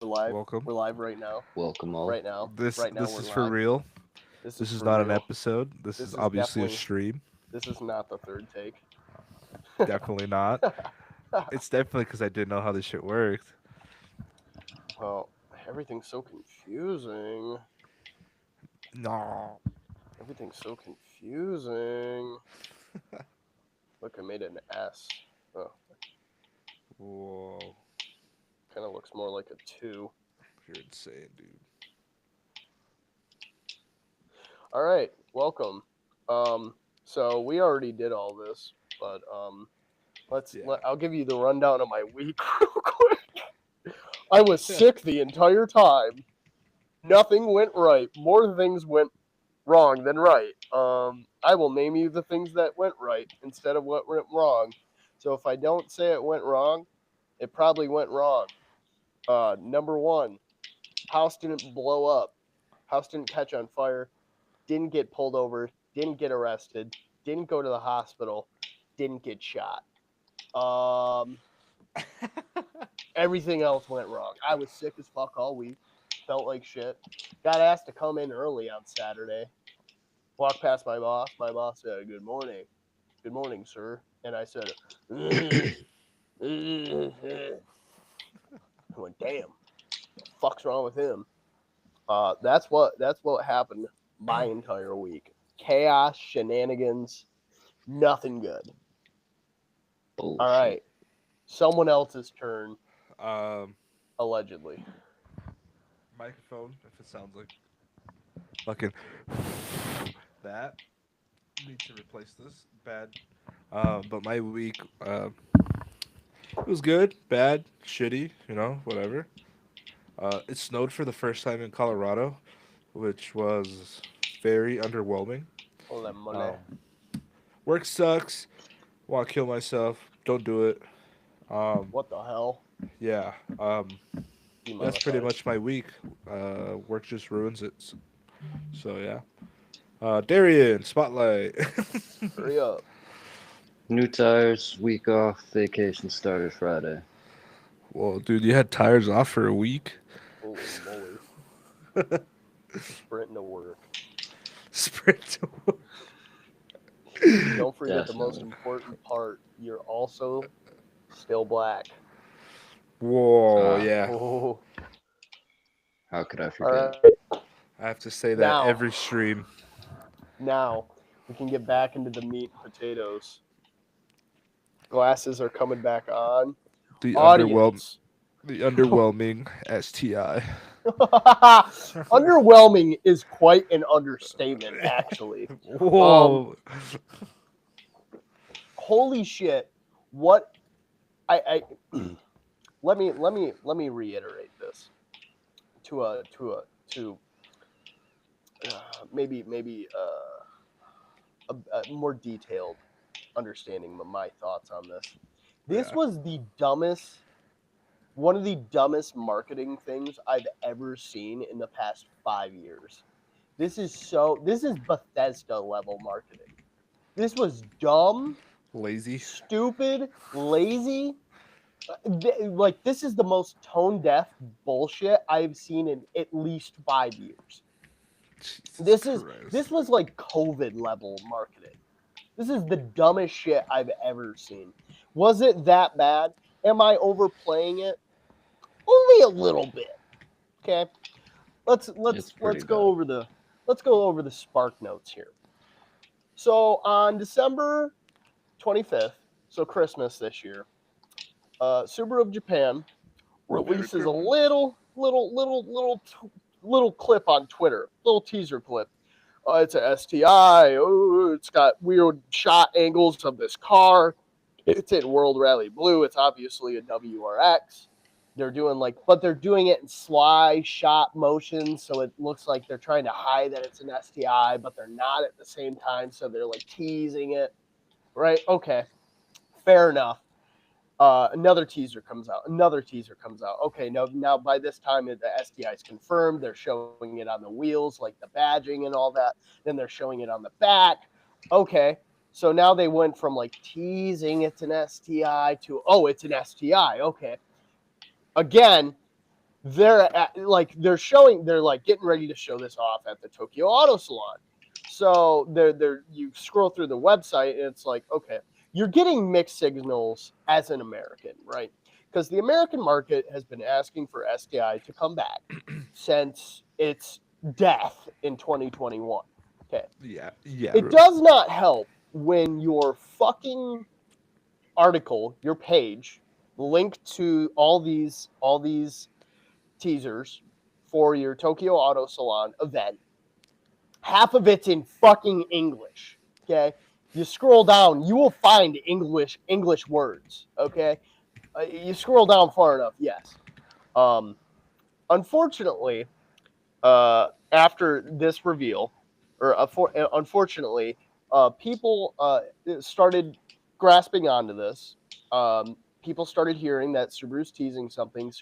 live. Welcome. We're live right now. Welcome all. Right now. This Right now this we're is for live. real. This is This is for not an real. episode. This This is is obviously a definitely. stream. This is not the third take. Definitely not. It's definitely because I didn't know how this shit worked. Well, everything's so confusing. No. Everything's so confusing. Look, I made an S. Oh, Whoa. kind of looks more like a 2. You're insane, dude. All right, welcome. So we already did all this, but Yeah. I'll give you the rundown of my week real quick. I was sick the entire time. Nothing went right. More things went wrong than right. I will name you the things that went right instead of what went wrong. So if I don't say it went wrong, it probably went wrong. Number one, house didn't blow up. House didn't catch on fire. Didn't get pulled over. Didn't get arrested. Didn't go to the hospital. Didn't get shot. Everything else went wrong. I was sick as fuck all week. Felt like shit. Got asked to come in early on Saturday. Walked past my boss. My boss said, "Good morning. Good morning, sir." And I said, I went, "Damn, the fuck's wrong with him?" That's what happened my entire week. Chaos, shenanigans, nothing good. Bullshit. All right. Someone else's turn, Um, allegedly. microphone. If it sounds like fucking that, need to replace this. Bad. But my week, it was good, bad, shitty. Whatever. It snowed for the first time in Colorado, which was very underwhelming. All that money. Work sucks. Want to kill myself. Don't do it. What the hell? Yeah. That's pretty much my week. Work just ruins it. So yeah. Darian, spotlight. Hurry up. New tires, week off, vacation started Friday. Well, dude, you had tires off for a week. Holy moly. Sprinting to work. Sprint to work. Don't forget the most Definitely. important part. You're also still black. Whoa, Ah. yeah. Oh. How could I All forget? right. I have to say that Now. every stream. Now we can get back into the meat and potatoes. Glasses are coming back on. The Audience. underwhelming STI. Underwhelming is quite an understatement, actually. Whoa. Holy shit! What? I let me reiterate this to maybe a more detailed understanding of my thoughts on this. This Yeah. was one of the dumbest marketing things I've ever seen in the past 5 years. This is Bethesda level marketing. This was dumb, Lazy. stupid, lazy. Like, this is the most tone deaf bullshit I've seen in at least 5 years. Jesus Christ. This was like COVID level marketing. This is the dumbest shit I've ever seen. Was it that bad? Am I overplaying it? Only a little bit. Okay. Let's pretty go over the spark notes here. So on December 25th, so Christmas this year, Subaru of Japan releases a little clip on Twitter, little teaser clip. It's a STI. Oh, it's got weird shot angles of this car. It's in World Rally Blue. It's obviously a WRX. They're doing it in sly shot motions, so it looks like they're trying to hide that it's an STI, but they're not at the same time, so they're like teasing it. Right? Okay. Fair enough. Another teaser comes out. Okay, now by this time the STI is confirmed. They're showing it on the wheels, like the badging and all that. Then they're showing it on the back. Okay, so now they went from like teasing it's an STI to it's an STI. Okay, again, they're getting ready to show this off at the Tokyo Auto Salon. So you scroll through the website and it's like, okay, you're getting mixed signals as an American, right? Because the American market has been asking for STI to come back since its death in 2021. Okay. Yeah. It does not help when your fucking article, your page, linked to all these teasers for your Tokyo Auto Salon event. Half of it's in fucking English. Okay. You scroll down, you will find English words. Okay. You scroll down far enough, yes. Unfortunately, after this reveal, unfortunately, people started grasping onto this. People started hearing that Subaru's teasing something,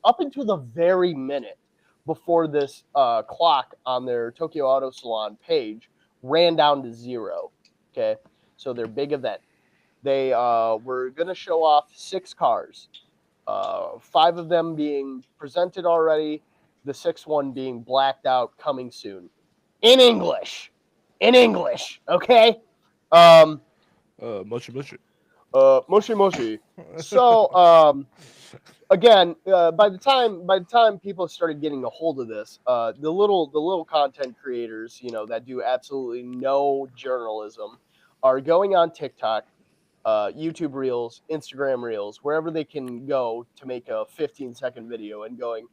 up until the very minute before this clock on their Tokyo Auto Salon page ran down to 0. Okay, so their big event. They were going to show off 6 cars, 5 of them being presented already, the 6th one being blacked out, coming soon. In English, okay? Moshi Moshi. Moshi Moshi. So, again, by the time people started getting a hold of this, the little content creators, that do absolutely no journalism, are going on TikTok, YouTube Reels, Instagram Reels, wherever they can go to make a 15-second video and going,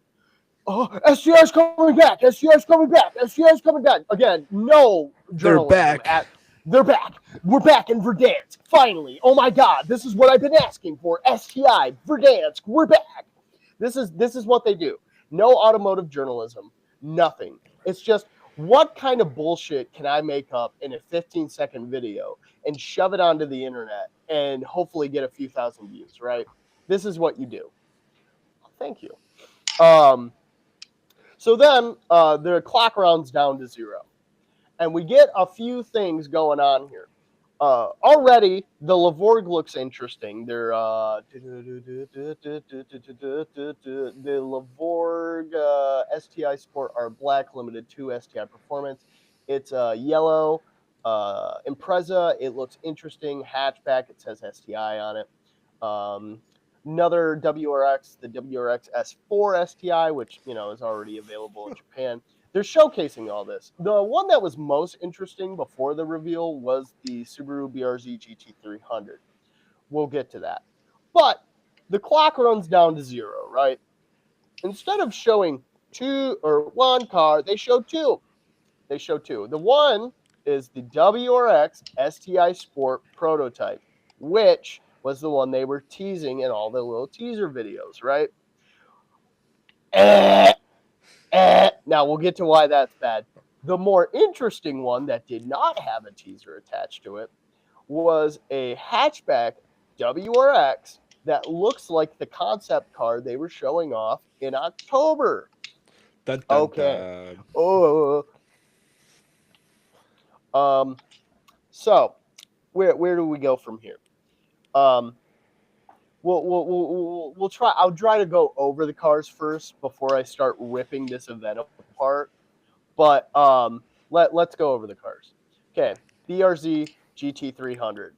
"Oh, STI's coming back! STI's coming back! STI's coming back!" Again, no journalism. They're back. They're back. We're back in Verdansk. Finally. Oh my God, this is what I've been asking for. STI, Verdansk, we're back. This is what they do. No automotive journalism. Nothing. It's just, what kind of bullshit can I make up in a 15-second video and shove it onto the internet and hopefully get a few thousand views, right? This is what you do. Thank you. So then the clock rounds down to 0. And we get a few things going on here. Already, the Lavorg looks interesting. They're the Lavorg STI Sport are black, limited to STI Performance. It's yellow Impreza. It looks interesting. Hatchback. It says STI on it. Another WRX, the WRX S4 STI, which is already available in Japan. They're showcasing all this. The one that was most interesting before the reveal was the Subaru BRZ GT300. We'll get to that. But the clock runs down to 0, right? Instead of showing 2 or 1 car, they show 2. The one is the WRX STI Sport prototype, which was the one they were teasing in all the little teaser videos, right? Now we'll get to why that's bad. The more interesting one that did not have a teaser attached to it was a hatchback WRX that looks like the concept car they were showing off in October. Dun, dun, okay. dun. Oh. So where do we go from here? We'll try. I'll try to go over the cars first before I start ripping this event apart. But let's go over the cars. Okay, BRZ GT300.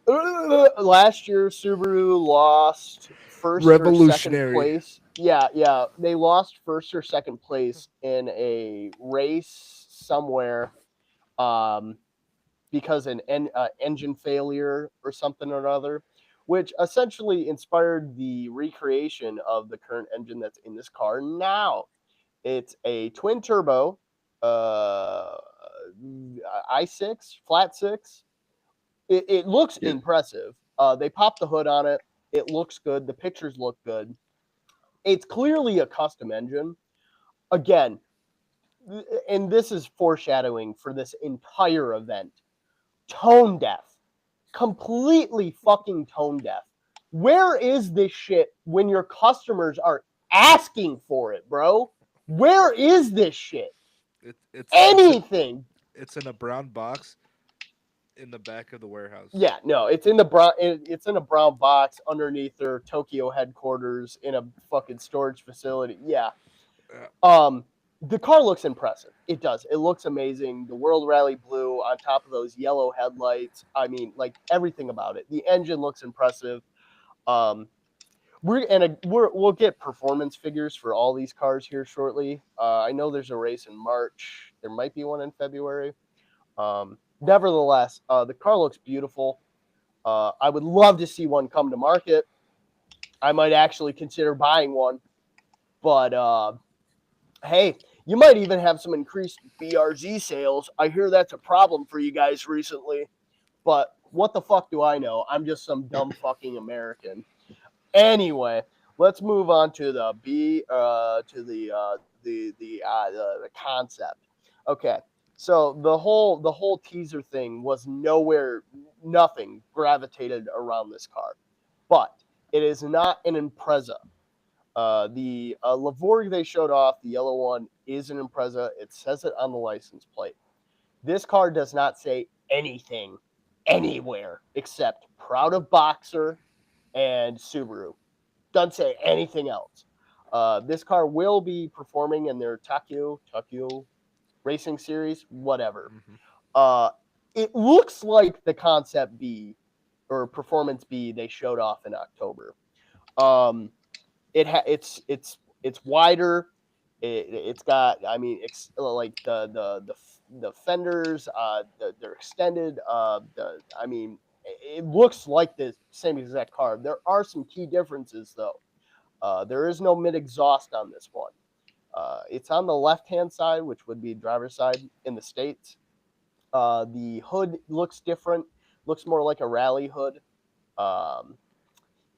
Last year, Subaru lost first or second place. Yeah, they lost first or second place in a race somewhere, because an engine failure or something or other, which essentially inspired the recreation of the current engine that's in this car now. It's a twin turbo i6, flat 6. It looks impressive. They popped the hood on it. It looks good. The pictures look good. It's clearly a custom engine. Again, and this is foreshadowing for this entire event. Tone deaf. Completely fucking tone deaf. Where is this shit when your customers are asking for it, bro? Where is this shit? It's anything. It's in a brown box in the back of the warehouse. Yeah, no, it's in the brown. It's in a brown box underneath their Tokyo headquarters in a fucking storage facility. Yeah. Yeah. The car looks impressive. It does. It looks amazing. The World Rally Blue on top of those yellow headlights. I mean, like everything about it. The engine looks impressive. Um, we'll get performance figures for all these cars here shortly. I know there's a race in March. There might be one in February. Nevertheless, the car looks beautiful. I would love to see one come to market. I might actually consider buying one. But hey, you might even have some increased BRZ sales. I hear that's a problem for you guys recently. But what the fuck do I know? I'm just some dumb fucking American. Anyway, let's move on to the the concept. Okay, so the whole teaser thing was nothing gravitated around this car, but it is not an Impreza. The Lavorg they showed off, the yellow one, is an Impreza. It says it on the license plate. This car does not say anything anywhere except proud of Boxer and Subaru. Doesn't say anything else. This car will be performing in their Tokyo Racing Series, whatever. Mhm. It looks like the Concept B or Performance B they showed off in October. It's wider. It's got, I mean, like the fenders, they're extended. I mean, it looks like the same exact car. There are some key differences though. There is no mid exhaust on this one. It's on the left hand side, which would be driver's side in the States. The hood looks different. Looks more like a rally hood. Um,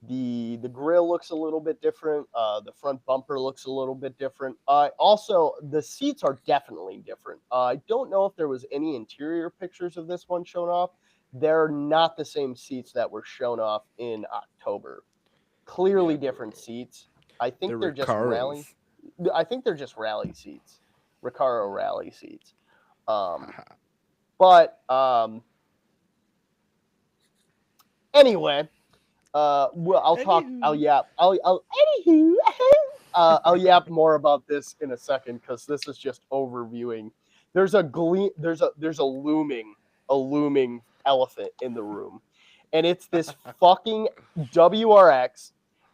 the grill looks a little bit different. The front bumper looks a little bit different. Also, the seats are definitely different. I don't know if there was any interior pictures of this one shown off. They're not the same seats that were shown off in October. Clearly Yeah, different seats. I think the they're just rally. Recaros. I think they're just rally seats, Recaro rally seats. But anyway, well, I'll talk. I'll Anywho. yap. Anywho, I'll yap more about this in a second because this is just overviewing. There's a looming elephant in the room, and it's this fucking WRX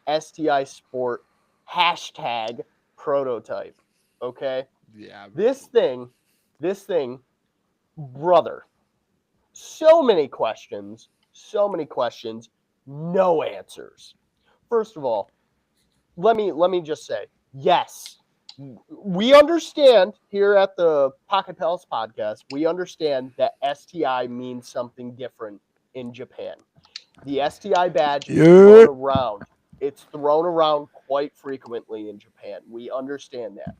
STI Sport hashtag prototype. Okay, Yeah. this thing, brother. So many questions, no answers. First of all, let me just say, yes, we understand here at the Pocket Palace podcast, we understand that STI means something different in Japan. The STI badge is thrown around. It's thrown around quite frequently in Japan. We understand that.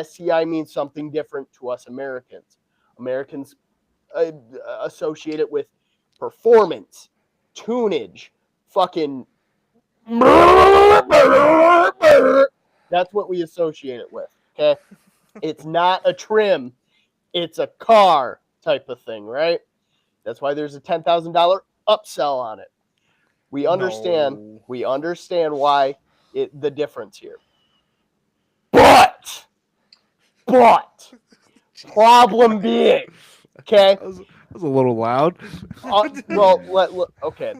STI means something different to us Americans. Americans associate it with performance, tunage, fucking. That's what we associate it with. Okay, it's not a trim, it's a car type of thing, right? That's why there's a $10,000 upsell on it. We understand. No. We understand why the difference here. But problem being, okay. That was a little loud. Okay.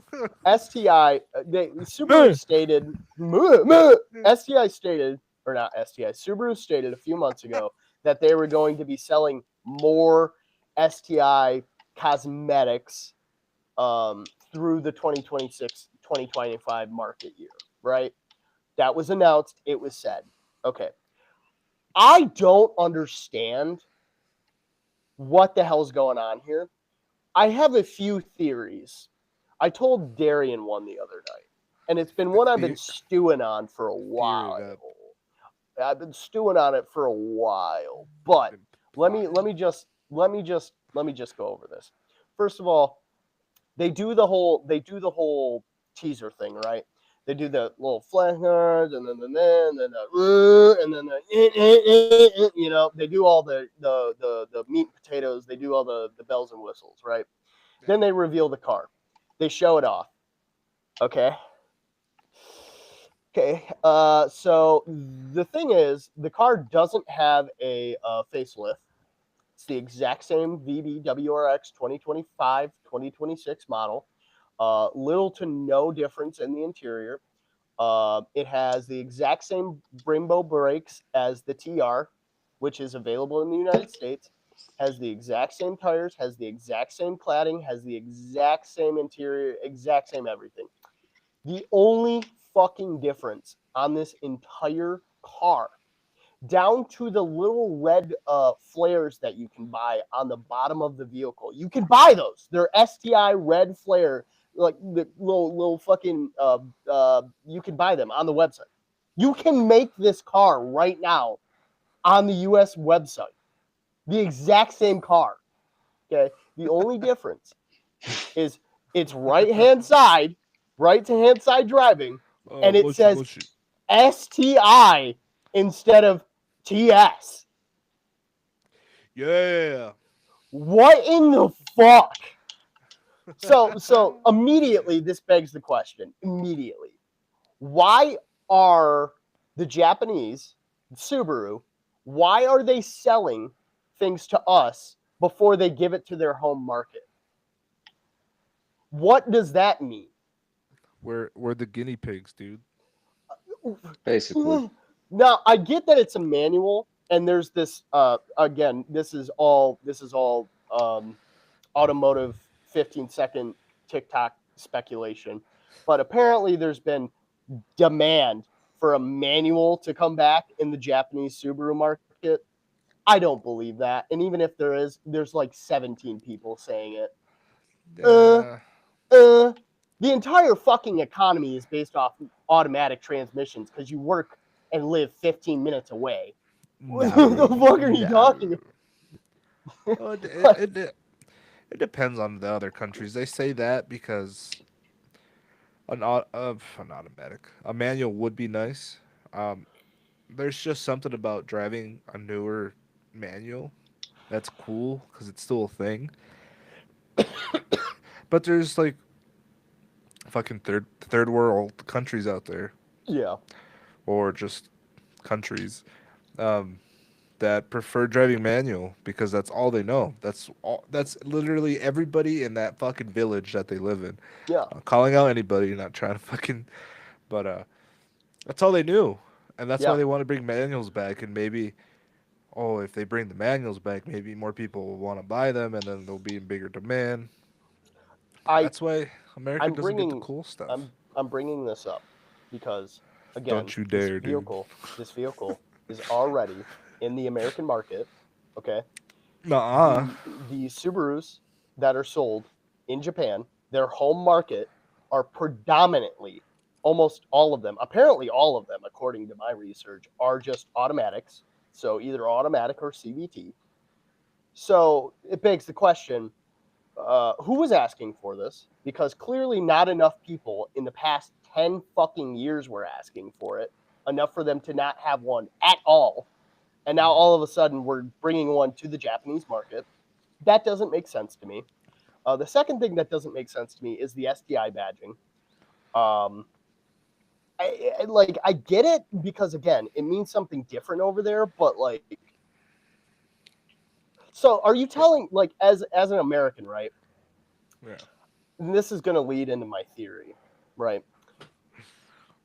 STI, Subaru stated, STI stated, or not STI, Subaru stated a few months ago that they were going to be selling more STI cosmetics through the 2026-2025 market year, right? That was announced. It was said. Okay. I don't understand what the hell's going on here. I have a few theories. I told Darian one the other night, and it's been one I've been stewing on for a while. I've been stewing on it for a while, but let me just go over this. First of all, they do the whole teaser thing, right? They do the little flashcards and then you know, they do all the meat and potatoes, they do all the bells and whistles, right? Then they reveal the car. They show it off. Okay. Okay. So the thing is, the car doesn't have a facelift. It's the exact same VB WRX 2025, 2026 model. Little to no difference in the interior. It has the exact same Brembo brakes as the TR, which is available in the United States. Has the exact same tires, has the exact same cladding, has the exact same interior, exact same everything. The only fucking difference on this entire car, down to the little red flares that you can buy on the bottom of the vehicle. You can buy those. They're STI red flare, like the little fucking. You can buy them on the website. You can make this car right now on the U.S. website. The exact same car. Okay. The only difference is it's right to hand side driving, and it says STI instead of TS. Yeah. What in the fuck? So immediately this begs the question. Immediately. Why are the Japanese, Subaru, why are they selling things to us before they give it to their home market? What does that mean? We're the guinea pigs, dude. Basically. Now I get that it's a manual, and there's this. Again, this is all automotive 15-second TikTok speculation, but apparently there's been demand for a manual to come back in the Japanese Subaru market. I don't believe that, and even if there is, there's like 17 people saying it. Yeah. The entire fucking economy is based off automatic transmissions because you work and live 15 minutes away. What the fuck are you talking about? Well, it depends on the other countries. They say that because an automatic, a manual would be nice. There's just something about driving a newer manual that's cool because it's still a thing. But there's like fucking third world countries out there, Yeah. or just countries, um, that prefer driving manual because that's all they know. That's all. That's literally everybody in that fucking village that they live in. Yeah. Calling out anybody, not trying to fucking, but that's all they knew, and that's why Yeah. they want to bring manuals back. And maybe, oh, if they bring the manuals back, maybe more people will want to buy them, and then they'll be in bigger demand. I That's why America I'm doesn't get the bringing cool stuff. I'm bringing this up because again, Don't you dare, dude. this vehicle is already in the American market. Okay. Nuh-uh. The Subarus that are sold in Japan, their home market, are predominantly, almost all of them, apparently all of them, according to my research, are just automatics. So either automatic or CVT. So it begs the question, who was asking for this? Because clearly not enough people in the past 10 fucking years were asking for it, enough for them to not have one at all. And now all of a sudden we're bringing one to the Japanese market. That doesn't make sense to me. The second thing that doesn't make sense to me is the STI badging. I get it because again, it means something different over there, but like, so are you telling, like, as an American, right? Yeah. And this is going to lead into my theory, right?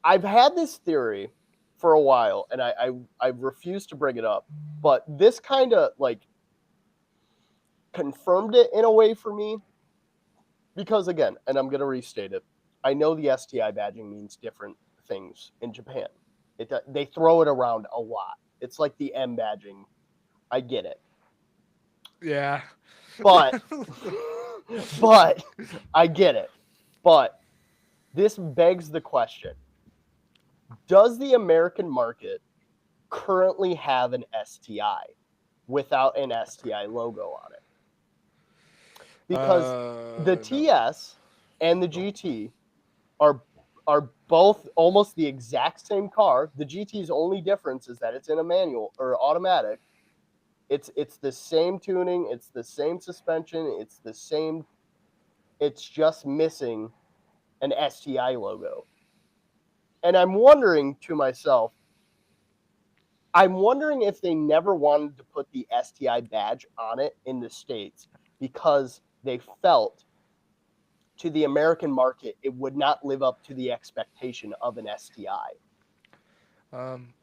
I've had this theory for a while, and I refuse to bring it up, but this kind of like confirmed it in a way for me, because again, and I'm going to restate it, I know the STI badging means different things in Japan. They throw it around a lot. It's like the M badging. I get it. Yeah. But I get it. But this begs the question. Does the American market currently have an STI without an STI logo on it? Because the No. TS and the GT are both almost the exact same car. The GT's only difference is that it's in a manual or automatic. It's the same tuning, it's the same suspension, it's the same It's just missing an STI logo. And I'm wondering to myself, I'm wondering if they never wanted to put the STI badge on it in the States because they felt to the American market it would not live up to the expectation of an STI. Um,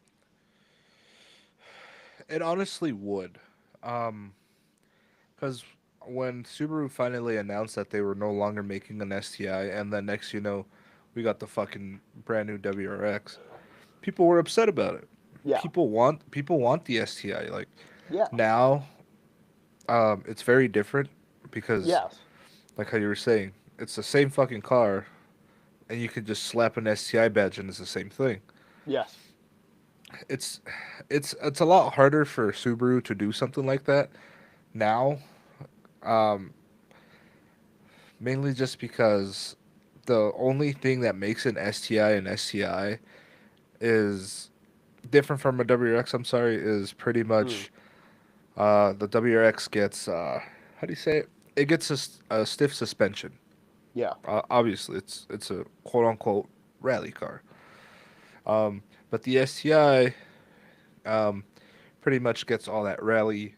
it honestly would. Because when Subaru finally announced that they were no longer making an STI, and then next you know, we got the fucking brand new WRX, people were upset about it. Yeah. People want the STI. Like Yeah. now, it's very different because, Yes. like how you were saying, it's the same fucking car, and you can just slap an STI badge and it's the same thing. Yes. It's it's a lot harder for Subaru to do something like that now. Um, Mainly just because the only thing that makes an STI an STI is different from a WRX. I'm sorry, is pretty much the WRX gets how do you say it? It gets a stiff suspension. Yeah. Obviously, it's a quote unquote rally car. But the STI pretty much gets all that rally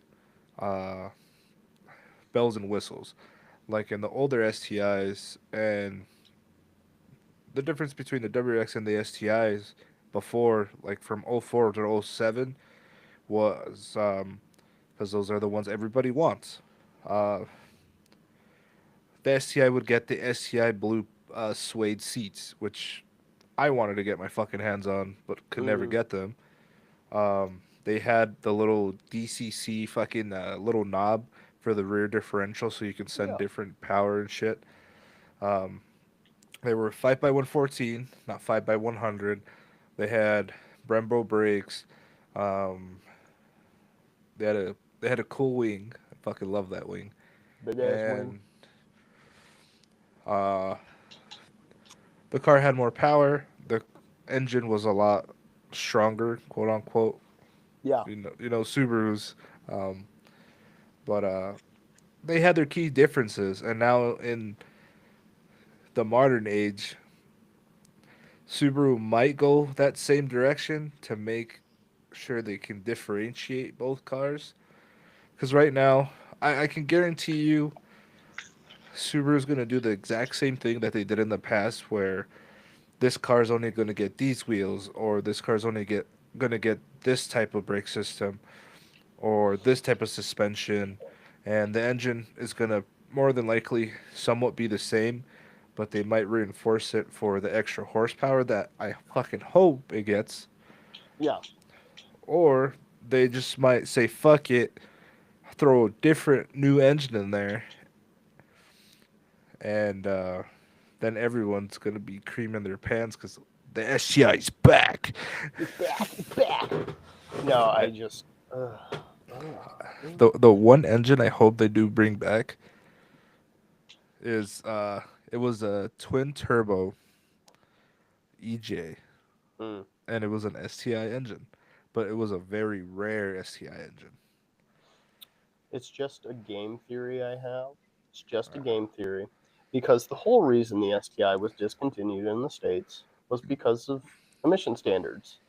uh, bells and whistles, like in the older STIs. And the difference between the WRX and the STIs before, like from '04 to '07, was because those are the ones everybody wants. Uh, the STI would get the STI blue suede seats, which I wanted to get my fucking hands on, but could never get them. They had the little DCC fucking little knob for the rear differential, so you can send Yeah. different power and shit. Um, they were 5x114, not 5x100. They had Brembo brakes. Um, they had a cool wing. I fucking love that wing. Big ass wing. And uh, the car had more power. The engine was a lot stronger, quote unquote. Yeah. You know Subarus, um, but they had their key differences. And now in the modern age, Subaru might go that same direction to make sure they can differentiate both cars. Because right now, I can guarantee you, Subaru's going to do the exact same thing that they did in the past, where this car's only going to get these wheels, or this car's only going to get this type of brake system, or this type of suspension, and the engine is going to more than likely somewhat be the same, but they might reinforce it for the extra horsepower that I fucking hope it gets. Yeah. Or they just might say, fuck it, throw a different new engine in there, and then everyone's going to be creaming their pants because the STI's back. Back. No, I just. The one engine I hope they do bring back is it was a twin turbo EJ, Mm. and it was an STI engine, but it was a very rare STI engine. It's just a game theory I have. It's just a game theory. Because the whole reason the STI was discontinued in the States was because of emission standards.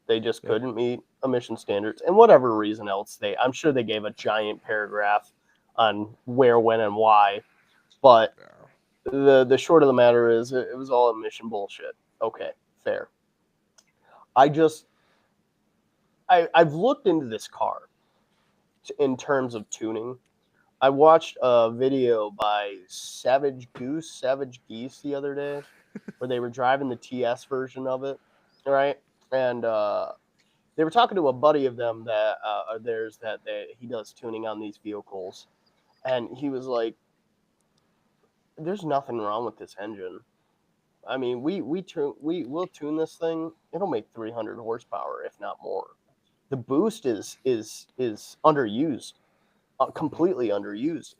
They just Yep. couldn't meet emission standards. And whatever reason else I'm sure they gave a giant paragraph on where, when, and why. But the short of the matter is it was all emission bullshit. Okay, fair. I've looked into this car in terms of tuning. I watched a video by Savage Geese the other day, where they were driving the TS version of it, right? And they were talking to a buddy of them that he does tuning on these vehicles, and he was like, "There's nothing wrong with this engine. I mean, we'll tune this thing. It'll make 300 horsepower, if not more. The boost is underused, completely underused.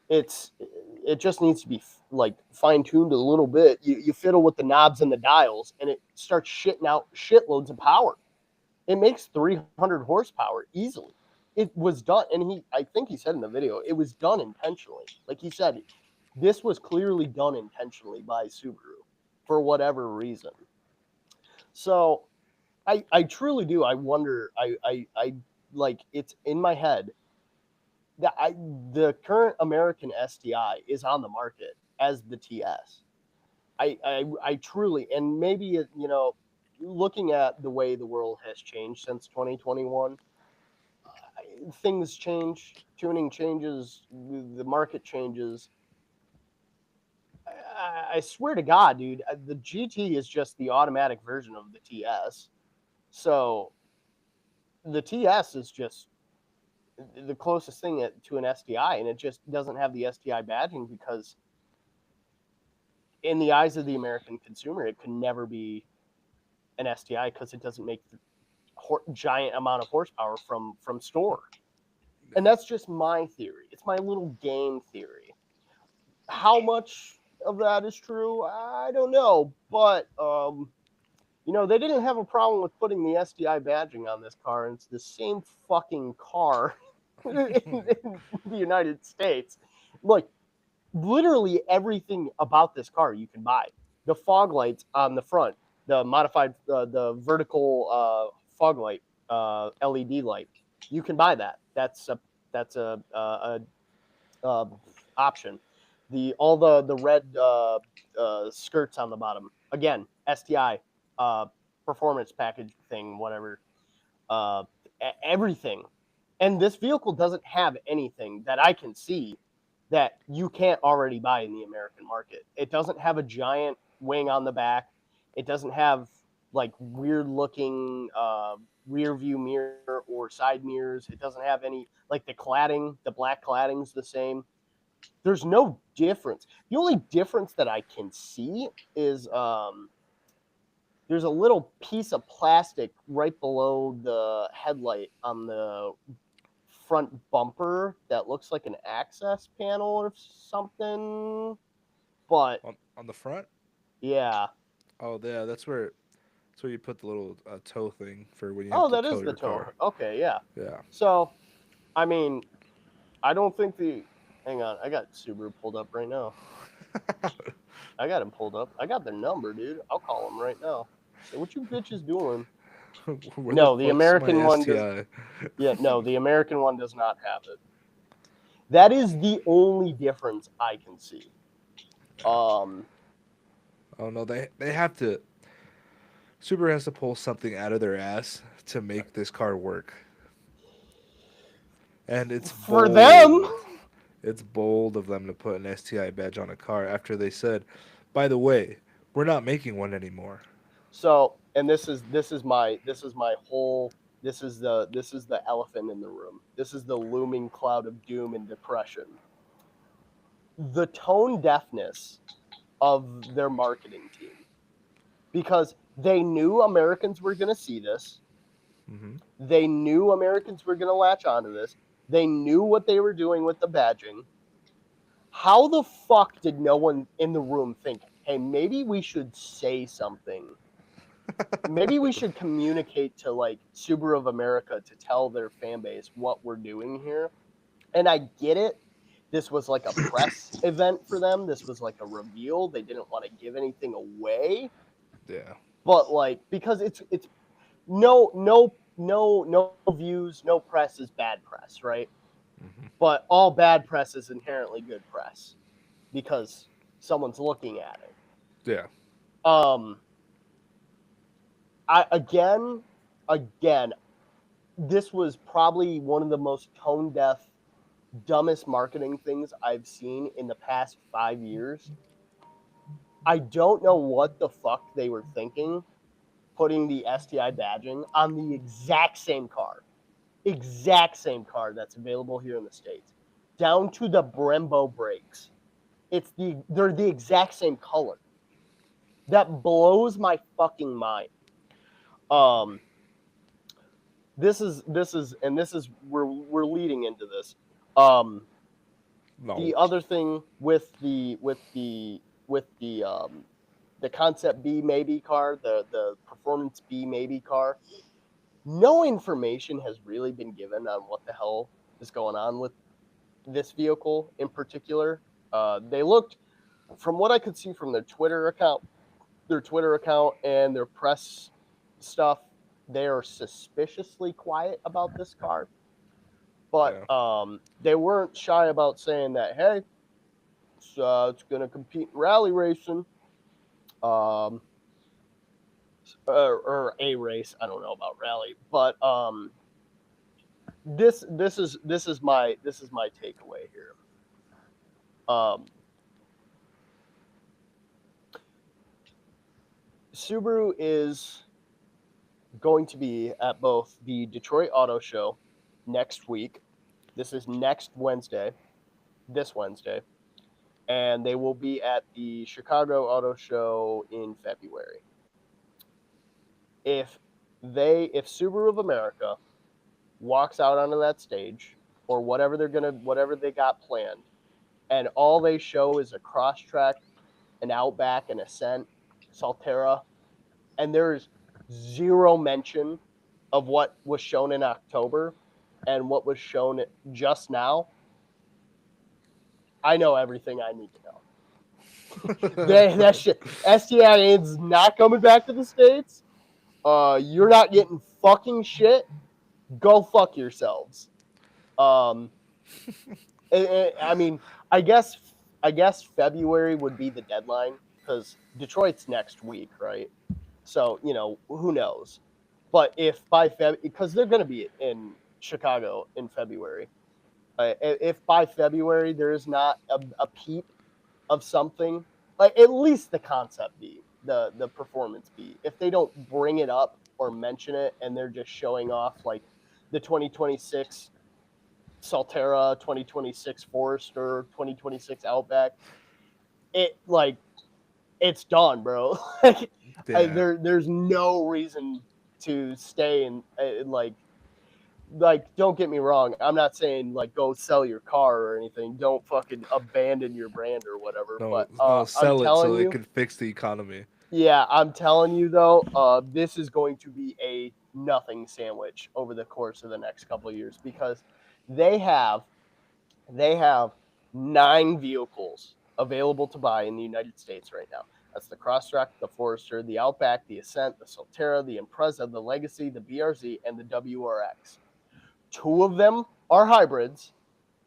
It just needs to be like fine tuned a little bit. You fiddle with the knobs and the dials, and it starts shitting out shitloads of power. It makes 300 horsepower easily. it was done, and I think he said in the video, it was done intentionally. Like he said, this was clearly done intentionally by Subaru for whatever reason. So I truly do. I wonder. I like it's in my head that the current American STI is on the market as the TS. I truly, and maybe looking at the way the world has changed since 2021, things change, tuning changes, the market changes. I swear to God, dude, the GT is just the automatic version of the TS. So the TS is just the closest thing to an STI, and it just doesn't have the STI badging because, in the eyes of the American consumer, it can never be an STI because it doesn't make the giant amount of horsepower from store. And that's just my theory. It's my little game theory. How much of that is true? I don't know, but they didn't have a problem with putting the STI badging on this car, and it's the same fucking car in the United States. Look, literally everything about this car you can buy. The fog lights on the front, the modified, the vertical fog light, LED light, you can buy that. That's a option. All the red skirts on the bottom, again, STI performance package thing, whatever, everything. And this vehicle doesn't have anything that I can see that you can't already buy in the American market. It doesn't have a giant wing on the back. It doesn't have like weird looking rear view mirror or side mirrors. It doesn't have any, like, the cladding, the black cladding's the same. There's no difference. The only difference that I can see is there's a little piece of plastic right below the headlight on the front bumper that looks like an access panel or something. But on the front? yeah. Oh, yeah, that's where you put the little tow thing for when you Oh, have to that tow is the your tow. car. Okay, yeah. Yeah. So, I mean, I don't think hang on, I got Subaru pulled up right now. I got him pulled up. I got their number, dude. I'll call them right now. Say, what you bitches doing? No, the American one does. Yeah, no, the American one does not have it. That is the only difference I can see. Oh no, they have to. Subaru has to pull something out of their ass to make this car work, and it's for bold. them. It's bold of them to put an STI badge on a car after they said, "By the way, we're not making one anymore." So, and this is my whole. This is the elephant in the room. This is the looming cloud of doom and depression. The tone deafness of their marketing team, because they knew Americans were going to see this. Mm-hmm. They knew Americans were going to latch onto this. They knew what they were doing with the badging. How the fuck did no one in the room think, hey, maybe we should say something? Maybe we should communicate to, like, Subaru of America to tell their fan base what we're doing here. And I get it. This was like a press event for them. This was like a reveal. They didn't want to give anything away. Yeah. But, like, because it's no views, no press is bad press, right? Mm-hmm. But all bad press is inherently good press because someone's looking at it. Yeah. Again, this was probably one of the most tone deaf, dumbest marketing things I've seen in the past 5 years. I don't know what the fuck they were thinking, putting the STI badging on the exact same car that's available here in the States, down to the Brembo brakes. They're the exact same color. That blows my fucking mind. This is we're leading into this. No. The other thing with the Concept B maybe car, the Performance B maybe car, no information has really been given on what the hell is going on with this vehicle in particular. They looked, from what I could see from their Twitter account and their press stuff, they are suspiciously quiet about this car. But they weren't shy about saying that, hey, it's going to compete in rally racing, or a race. I don't know about rally, but this is my takeaway here. Subaru is going to be at both the Detroit Auto Show next week. This is next Wednesday, this Wednesday, and they will be at the Chicago Auto Show in February. If Subaru of America walks out onto that stage, or whatever they got planned, and all they show is a Crosstrek, an Outback, an Ascent, Solterra, and there's zero mention of what was shown in October and what was shown just now, I know everything I need to know. That shit, STI is not coming back to the States. You're not getting fucking shit. Go fuck yourselves. I mean, I guess February would be the deadline because Detroit's next week, right? So, who knows? But if by because they're going to be in Chicago in February. If by February there is not a peep of something, like at least the concept be, the performance be, if they don't bring it up or mention it and they're just showing off like the 2026 Solterra, 2026 Forester, 2026 Outback, it's done, bro. There's no reason to stay and don't get me wrong, I'm not saying like go sell your car or anything. Don't fucking abandon your brand or whatever. No, sell it so it can fix the economy. Yeah, I'm telling you though, this is going to be a nothing sandwich over the course of the next couple of years because they have 9 vehicles available to buy in the United States right now. That's the Crosstrek, the Forester, the Outback, the Ascent, the Solterra, the Impreza, the Legacy, the BRZ, and the WRX. 2 of them are hybrids.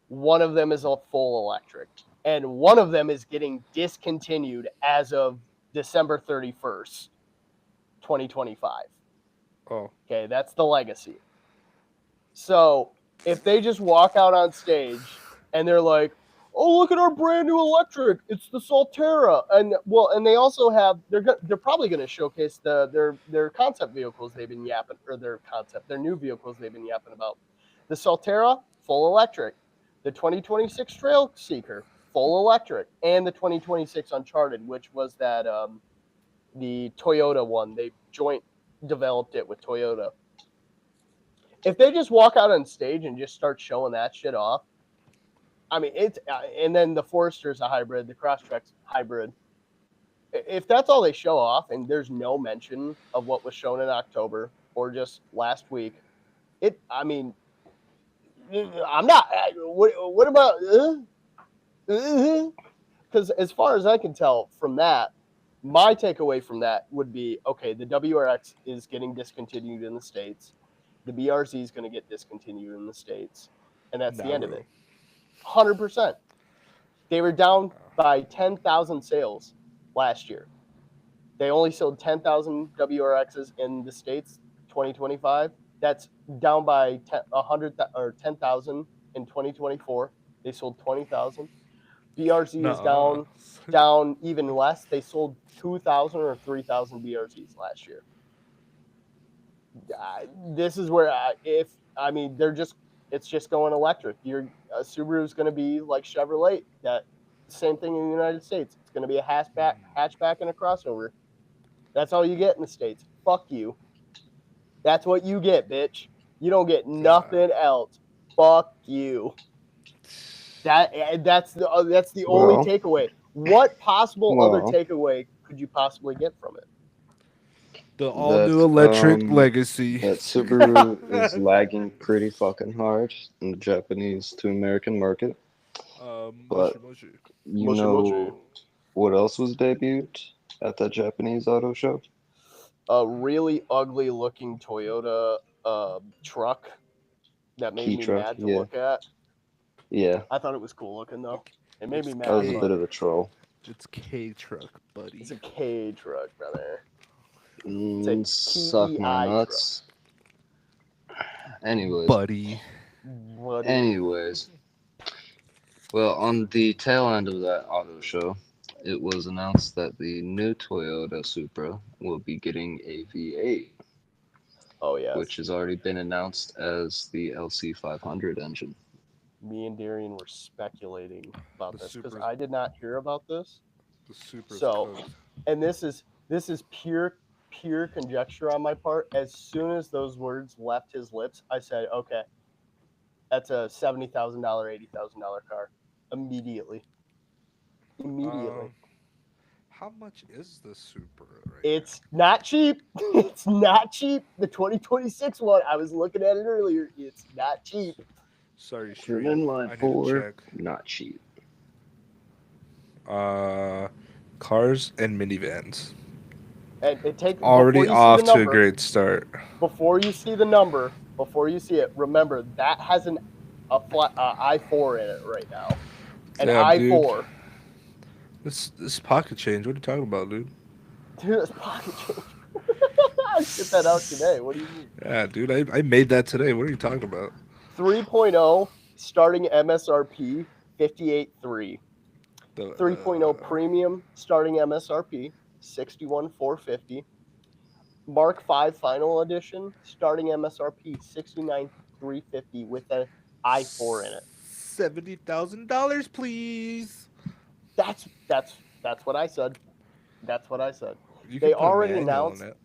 1 of them is a full electric. And 1 of them is getting discontinued as of December 31st, 2025. Oh. Okay, that's the Legacy. So if they just walk out on stage and they're like, oh, look at our brand new electric. It's the Solterra. And they also have, they're probably going to showcase their concept vehicles they've been yapping, or their new vehicles they've been yapping about. The Solterra, full electric. The 2026 Trail Seeker, full electric. And the 2026 Uncharted, which was that, the Toyota one. They joint developed it with Toyota. If they just walk out on stage and just start showing that shit off, I mean, and then the Forester's a hybrid, the Crosstrek's hybrid. If that's all they show off and there's no mention of what was shown in October or just last week, I'm not. What about? Because as far as I can tell from that, my takeaway from that would be, okay, the WRX is getting discontinued in the States. The BRZ is going to get discontinued in the States. And that's the end of it. 100%. They were down by 10,000 sales last year. They only sold 10,000 WRXs in the States 2025. That's down by 10,000 in 2024. They sold 20,000. BRZ is down even less. They sold 2,000 or 3,000 BRZs last year. This is where it's just going electric. Subaru's going to be like Chevrolet. That same thing in the United States. It's going to be a hatchback and a crossover. That's all you get in the States. Fuck you. That's what you get, bitch. You don't get nothing else. Fuck you. That's the only takeaway. What possible other takeaway could you possibly get from it? The all-new electric legacy. That Subaru is lagging pretty fucking hard in the Japanese to American market. But Moshi. you Moshi know mochi. what else was debuted at that Japanese auto show? A really ugly looking Toyota truck that made Key me truck, mad to yeah. look at. Yeah, I thought it was cool looking though. It made me that was mad, a but bit of a troll. It's K truck, buddy. it's a K truck, brother. a Suck my TEI nuts. Anyways, Buddy. anyways, well, on the tail end of that auto show, it was announced that the new Toyota Supra will be getting a V8, Oh yes. which has already been announced as the LC500 engine. Me and Darian were speculating about The this because Supra's- I did not hear about this. The Supra's So- cooked. And this is pure conjecture on my part. As soon as those words left his lips, I said, "Okay, that's a $70,000, $80,000 car." Immediately. How much is the Supra right It's not cheap. It's not cheap. The 2026 one, I was looking at it earlier. It's not cheap. now? Sorry, For an Street. inline I need to four, check. not cheap. Cars and minivans. And it takes Already off to a great start. Before you see the number, before you see it, remember that has an i4 in it right now. An Damn, i4. This is pocket change. What are you talking about, dude? Dude, that's pocket change. I get that out today. What do you mean? Yeah, dude, I made that today. What are you talking about? 3.0 starting MSRP 58.3. The 3.0 premium starting MSRP 61,450. Mark 5 final edition starting MSRP 69,350 with an i4 in it. $70,000, please. That's what I said. That's what I said. You They can put a already manual in announced- it.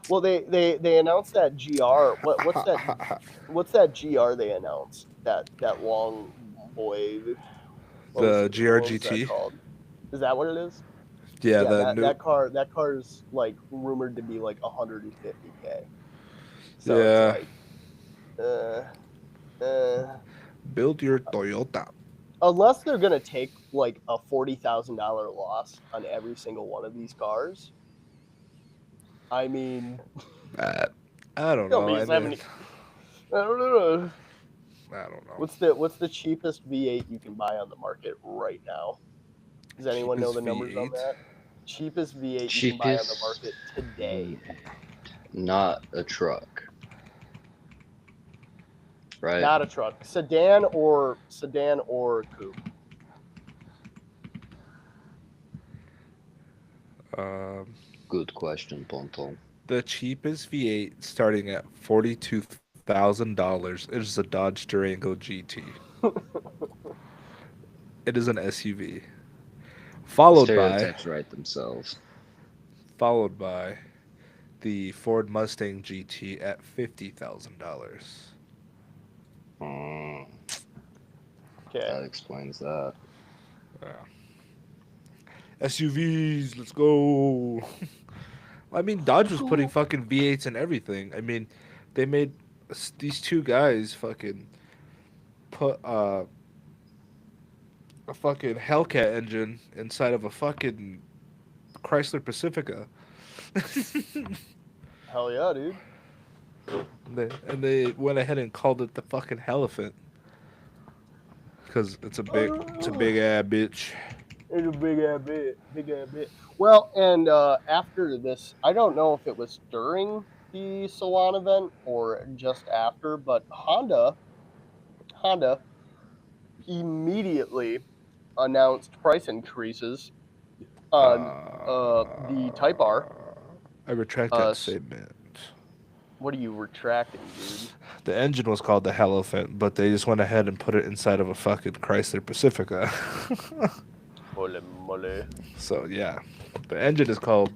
Well, they announced that GR. What's that? What's that GR they announced? That long boy. What The was it- GR what was that GT? called? Is that what it is? Yeah, that car is like rumored to be like 150K. So Yeah. it's like, Build your Toyota. unless they're gonna take like a $40,000 loss on every single one of these cars. I mean, I don't Tell know. me I, 70. mean, I don't know. I don't know. What's the cheapest V8 you can buy on the market right now? Does anyone know the Cheapest numbers on V8? that? Cheapest V8 you can buy on the Cheapest market today. Not a truck. Right? Not a truck, sedan or coupe. Good question, Ponton. The cheapest V8 starting at $42,000 is a Dodge Durango GT. It is an SUV. Stereotypes write themselves. Followed by the Ford Mustang GT at $50,000. Okay. That explains that. SUVs, let's go. I mean, Dodge was putting fucking V8s in everything. I mean, they made these two guys fucking put a fucking Hellcat engine inside of a fucking Chrysler Pacifica. Hell yeah, dude. And they went ahead and called it the fucking Helephant. Because it's a big ass bitch. It's a big ass bit. Well, and after this, I don't know if it was during the Salon event or just after, but Honda immediately announced price increases on the Type R. I retract that statement. What are you retracting, dude? The engine was called the Helephant, but they just went ahead and put it inside of a fucking Chrysler Pacifica. Mole, mole. So yeah, the engine is called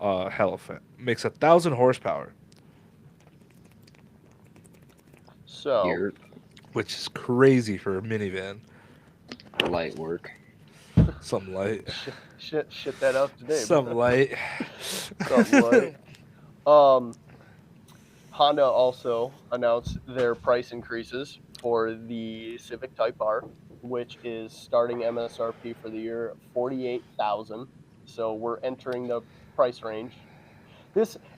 Helephant. Makes 1,000 horsepower, So, Here, which is crazy for a minivan. light work. Something light. shit that up today. Some but- light. Something light. Honda also announced their price increases for the Civic Type R, which is starting MSRP for the year 48,000. So we're entering the price range.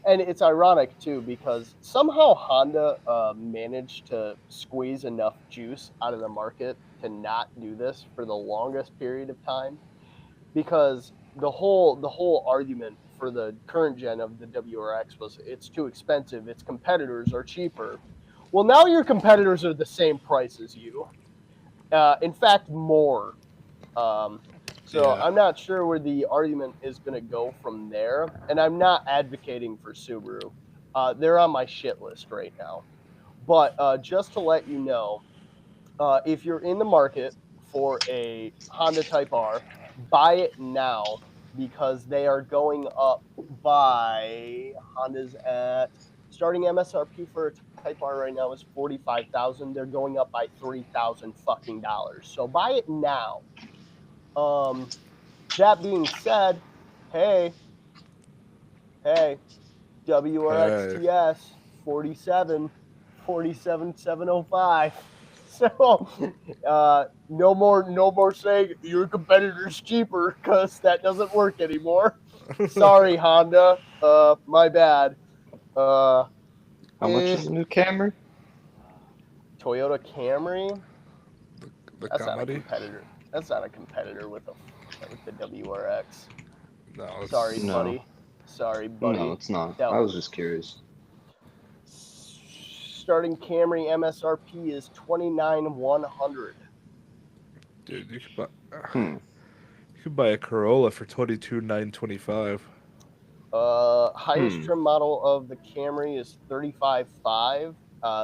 And it's ironic too because somehow Honda managed to squeeze enough juice out of the market to not do this for the longest period of time, because the whole argument for the current gen of the WRX was it's too expensive, its competitors are cheaper. Well, now your competitors are the same price as you. In fact, more. Um, so Yeah. I'm not sure where the argument is going to go from there, and I'm not advocating for Subaru. They're on my shit list right now. But just to let you know, if you're in the market for a Honda Type R, buy it now because they are going up by Honda's at starting MSRP for a Type R right now is 45,000. They're going up by 3,000 fucking dollars. So buy it now. That being said, hey, WRXTS 47,705. So, no more saying your competitor's cheaper because that doesn't work anymore. Sorry, Honda. My bad. How much is the new Camry? Toyota Camry? The That's not a comedy? competitor. That's not a competitor with the WRX. No, it's, Sorry, No. buddy. Sorry, buddy. No, it's not. That I was was- just curious. Starting Camry MSRP is 29,100. dude, you could buy. Hmm. You could buy a Corolla for 22,925. Highest Hmm. trim model of the Camry is 35.5.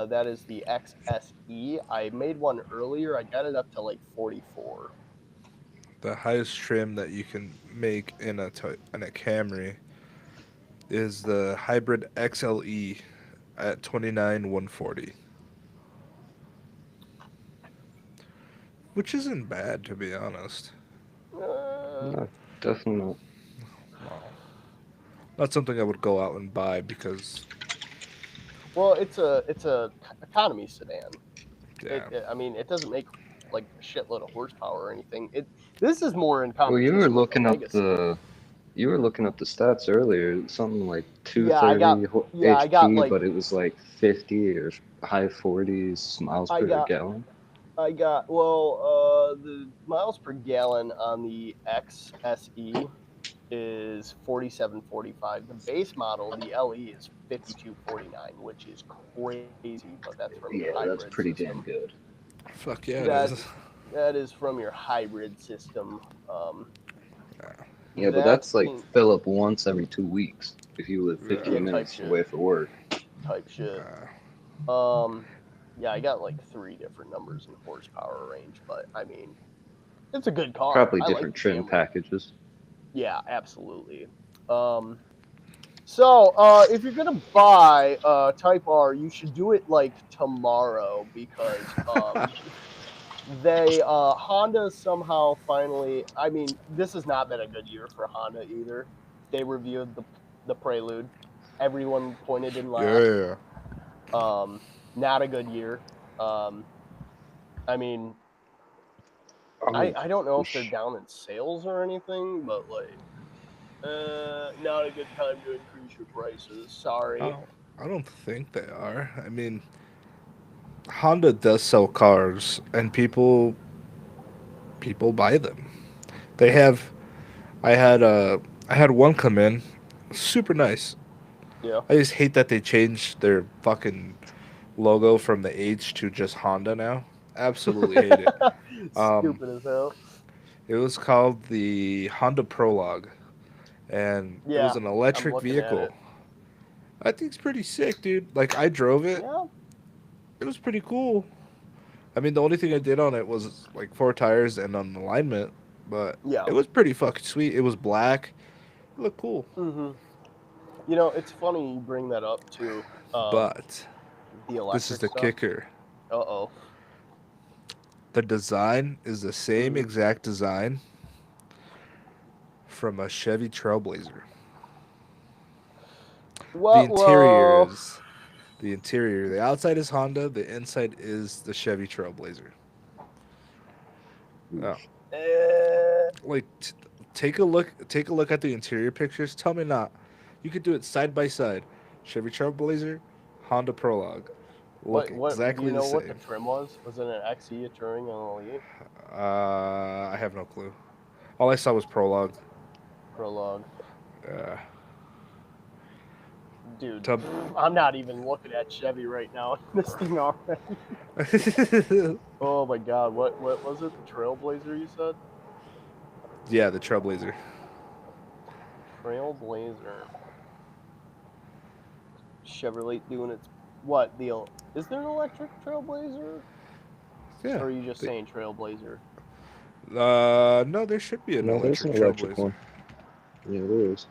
That is the XSE. I made one earlier. I got it up to like 44. The highest trim that you can make in a Camry is the hybrid XLE at 29,140, which isn't bad to be honest. No, definitely not. Wow. Not something I would go out and buy because Well, it's a economy sedan. yeah, I mean, it doesn't make like a shitload of horsepower or anything. This is more in Well, competition. you were with the looking up Legacy. the stats earlier. Something like Yeah, I 230 got- I got, like- but it was like 50 or high 40s miles I per got- gallon. I got the miles per gallon on the XSE is 47.45. The base model, the LE, is 52.49, which is crazy, but that's from your Yeah, hybrid that's pretty system. damn good. fuck yeah, That- it is. That is from your hybrid system. Yeah, but That that's like being- fill up once every 2 weeks if you live 15 Yeah, type minutes shit. away for work. type shit. Uh, Yeah, I got like 3 different numbers in horsepower range, but I mean, it's a good car. Probably I like different the trim Camry. packages. Yeah, absolutely. So if you're gonna buy Type R, you should do it like tomorrow because they Honda somehow finally. I mean, this has not been a good year for Honda either. They reviewed the Prelude. Everyone pointed and laughed. yeah. Not a good year. I mean, Oh, I don't know if they're down in sales or anything, but like, not a good time to increase your prices. Sorry. I don't think they are. I mean, Honda does sell cars, and people buy them. They have. I had one come in, super nice. Yeah. I just hate that they changed their fucking logo from the H to just Honda now. Absolutely hate it. Stupid as hell. It was called the Honda Prologue, and it Yeah, was an electric looking at vehicle. it. I think it's pretty sick, dude. Like I drove it. Yeah. It was pretty cool. I mean, the only thing I did on it was like 4 tires and an alignment, but Yeah. it was pretty fucking sweet. It was black. It looked cool. Mm-hmm. You know, it's funny you bring that up too. But The electric this is the stuff. kicker. Uh-oh. The design is the same Mhm. exact design from a Chevy Trailblazer. What? The interior. The outside is Honda. The inside is the Chevy Trailblazer. Oh, like take a look at the interior pictures. Tell me not. You could do it side by side. Chevy Trailblazer, Honda Prologue. Look What? Do exactly you know the what the same. trim was? Was it an XE, a Touring, and an Elite? I have no clue. All I saw was Prologue. Prologue. Uh, Dude, Tub- I'm not even looking at Chevy right now. This thing already. Oh my God! What was it? The Trailblazer you said? yeah, the Trailblazer. Trailblazer. Chevrolet doing its what? Is there an electric Trailblazer? Yeah. Or are you just saying Trailblazer? No, there should be an No, there's electric an electric Trailblazer. one. Yeah, there is.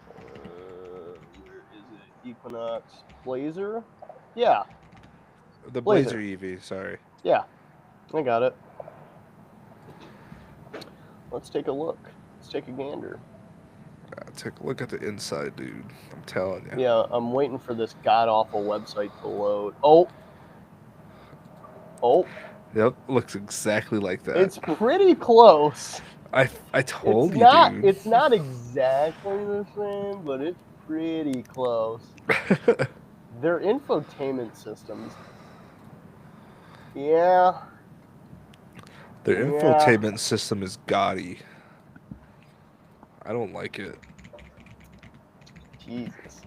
Where is it? Equinox Blazer? Yeah, The Blazer. Blazer EV. Sorry. yeah. I got it. Let's take a look. Let's take a gander. Take a look at the inside, dude. I'm telling you. Yeah, I'm waiting for this god awful website to load. Oh. Yep, looks exactly like that. It's pretty close. I told It's you, not. dude. It's not exactly the same, but it's pretty close. Their infotainment systems. Yeah. Their Yeah. infotainment system is gaudy. I don't like it. Jesus.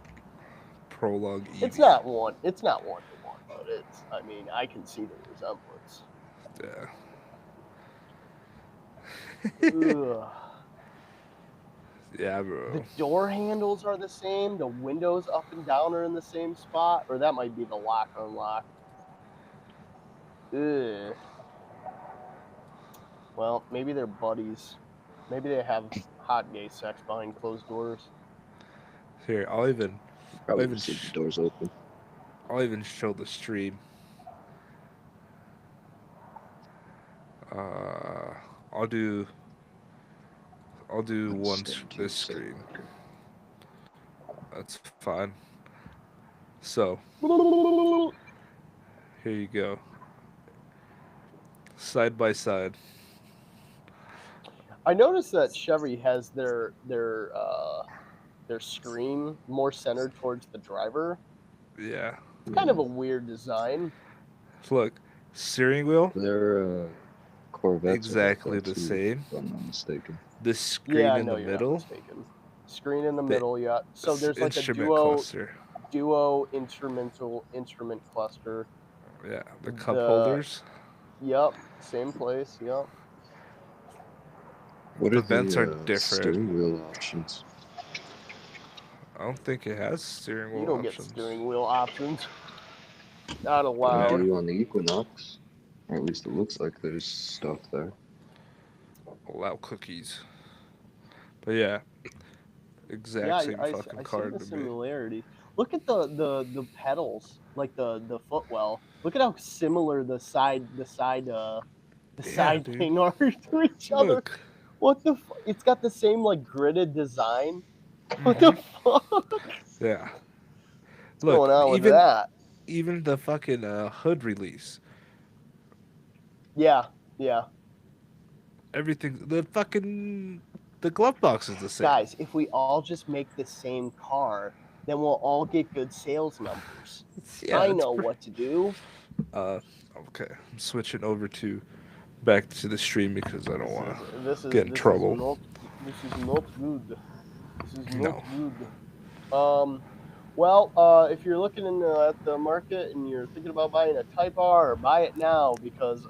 Prologue EV. It's not one. It's not one to one, but it's. I mean, I can see the resemblance. Yeah. Ugh. Yeah, bro. The door handles are the same. The windows up and down are in the same spot, or that might be the lock unlock. Ugh. Well, maybe they're buddies. Maybe they have hot gay sex behind closed doors. Here, I'll even Probably even just leave the doors open. show the stream. I'll do this screen. That's fine. So here you go. Side by side. I noticed that Chevy has their screen more centered towards the driver. Yeah. It's kind of a weird design. Look, steering wheel They're Corvettes. exactly the same. If I'm not mistaken. The screen Yeah, in no, the you're middle. not mistaken. Screen in the The middle, yeah. So there's like a instrument duo cluster. instrument cluster. Yeah, the cup The- holders. Yep, same place. Yep. What The are vents the are different. steering wheel options? I don't think it has steering wheel You don't options. get steering wheel options. Not They allowed. do on the Equinox, or at least it looks like there's stuff there. Allow cookies. But yeah, exact Yeah, same I fucking see card the to me. similarity. Look at the pedals, like the footwell. Look at how similar the side dude. thing are to each other. Look, What the? It's got the same like gridded design. What Mhm. the fuck? yeah. What's going on with even that? even the fucking hood release, Yeah. everything, the glove box is the same. Guys, if we all just make the same car, then we'll all get good sales numbers. Yeah, I it's know what to do. Okay, I'm switching over back to the stream because I don't want to. This is get in trouble. This is not good. This is No. not good. Well, if you're looking at the market and you're thinking about buying a Type R, buy it now because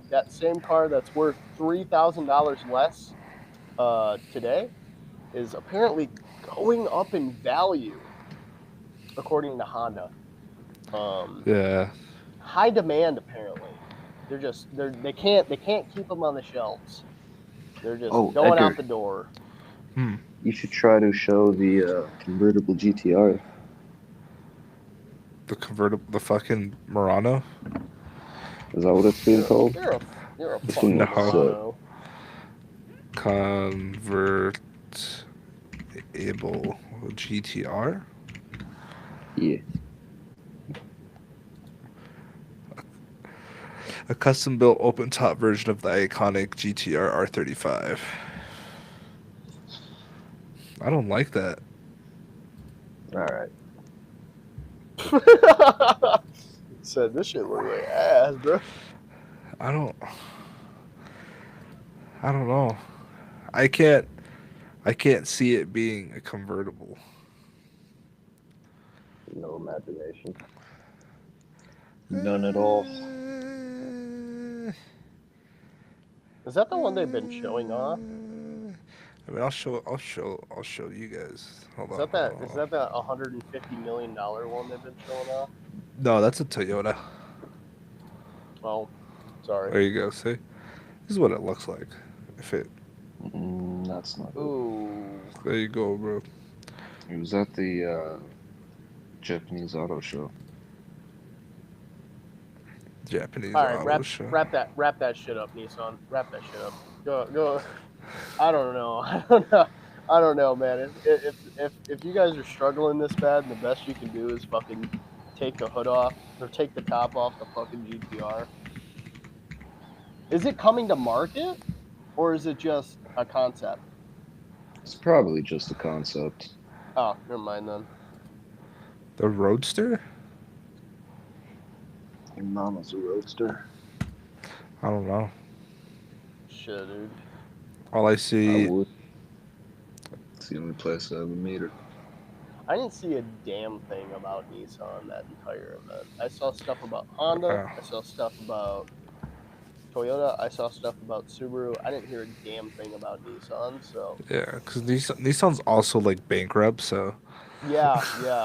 that same car that's worth $3,000 less today is apparently going up in value, according to Honda. Yeah, High demand apparently. They can't keep them on the shelves. They're just Oh, going Edgar. out the door. You should try to show the convertible GTR. the fucking Murano. Is that what it's being called? You're a This fucking one looks Murano. Convert able GTR. Yeah. A custom-built open-top version of the iconic GTR R35. I don't like that. All right. Said this shit look like ass, bro. I don't. I don't know. I can't. I can't see it being a convertible. No imagination. None at all. Is that the one they've been showing off? I mean, I'll show you guys. Hold Is on. that that $150 million one they've been showing off? No, that's a Toyota. Oh, sorry. There you go. See, this is what it looks like. If it. That's not it. Ooh. There you go, bro. It was at the Japanese auto show. Japanese All right, auto show. wrap that shit up, Nissan. Wrap that shit up. Go. I don't know, man. If you guys are struggling this bad, and the best you can do is fucking take the hood off or take the top off the fucking GTR. Is it coming to market, or is it just a concept? It's probably just a concept. Oh, never mind then. The Roadster? Your mama's a roadster. I don't know. Shit, dude. All I I see. would. It's the only place I would meet her. I didn't see a damn thing about Nissan that entire event. I saw stuff about Honda. I saw stuff about Toyota. I saw stuff about Subaru. I didn't hear a damn thing about Nissan. So Yeah, because Nissan's also like bankrupt, so. yeah.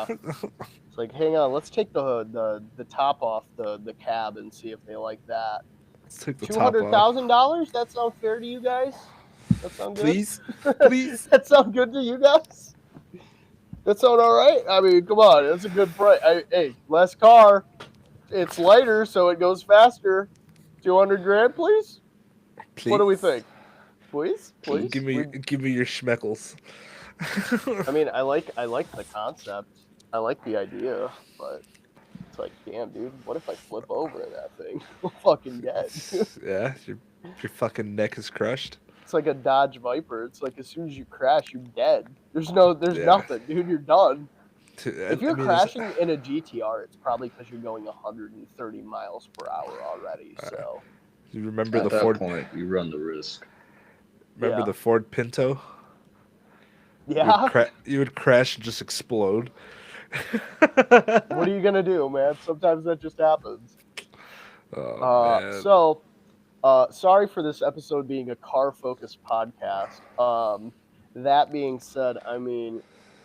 It's like, hang on, let's take the top off the cab and see if they like that. Let's take the top off. $200,000? That sound fair to you guys? That sound good? Please? Please? That sound good to you guys? That sound all right? I mean, come on, that's a good price. Hey, less car, it's lighter, so it goes faster. 200 grand, please? Please? What do we think? Please? Give me your schmeckles. I mean, I like the concept. I like the idea, but it's like, damn, dude, what if I flip over in that thing? I'm fucking dead. Yeah, your fucking neck is crushed. It's like a Dodge Viper. It's like as soon as you crash, you're dead. There's nothing, dude. You're done. If you're crashing in a GTR, it's probably because you're going 130 miles per hour already. So you remember At the that Ford? point, you run the risk. Remember Yeah. the Ford Pinto? yeah. You would crash and just explode. What are you gonna do, man? Sometimes that just happens. Oh, man. So, sorry for this episode being a car-focused podcast. That being said, I mean,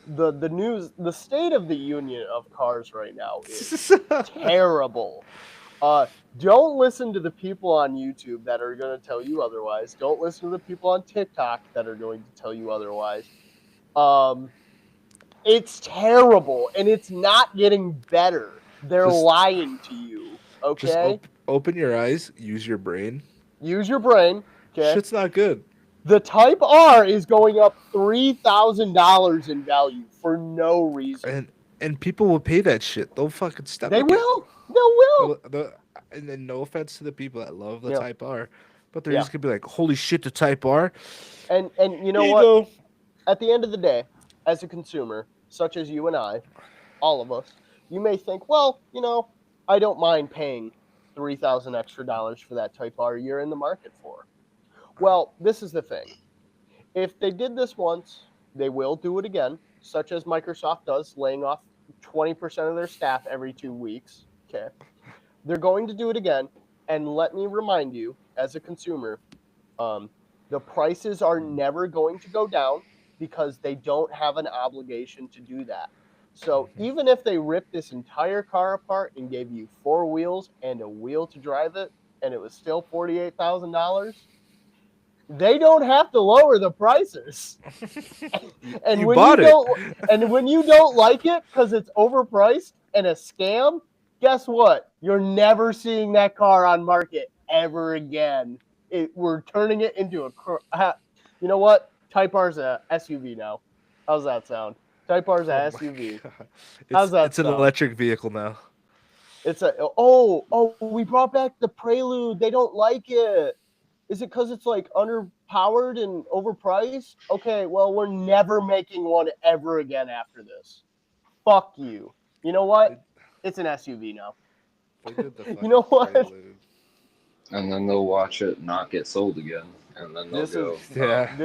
the news, the state of the union of cars right now is terrible. Don't listen to the people on YouTube that are going to tell you otherwise. Don't listen to the people on TikTok that are going to tell you otherwise. It's terrible, and it's not getting better. They're Just- lying to you. Okay, Just open your eyes, use your brain. use your brain. Okay, Shit's not good. the Type R is going up $3,000 in value for no reason. And people will pay that shit. They'll fucking step. They will. They will. And then no offense to the people that love the Yeah. Type R, but they're Yeah. just gonna be like, "Holy shit, the Type R!" And you know Here what? go. At the end of the day, as a consumer, such as you and I, all of us, you may think, well, you know, I don't mind paying $3,000 extra for that Type R you're in the market for. Well, this is the thing. If they did this once, they will do it again, such as Microsoft does, laying off 20% of their staff every 2 weeks. Okay. They're going to do it again. And let me remind you, as a consumer, the prices are never going to go down because they don't have an obligation to do that. So even if they ripped this entire car apart and gave you 4 wheels and a wheel to drive it, and it was still $48,000, they don't have to lower the prices. And You when bought it. and when you don't like it because it's overpriced and a scam, guess what? You're never seeing that car on market ever again. We're turning it into you know what? Type R's a SUV now. How's that sound? Type R is a Oh my SUV. God. How's that It's an sound? electric vehicle now. It's a we brought back the Prelude. They don't like it. Is it because it's like underpowered and overpriced? Okay, well we're never making one ever again after this. Fuck you. You know what? It's an SUV now. They did the You fucking know what? Prelude. And then they'll watch it not get sold again, and then they'll This is go, Yeah.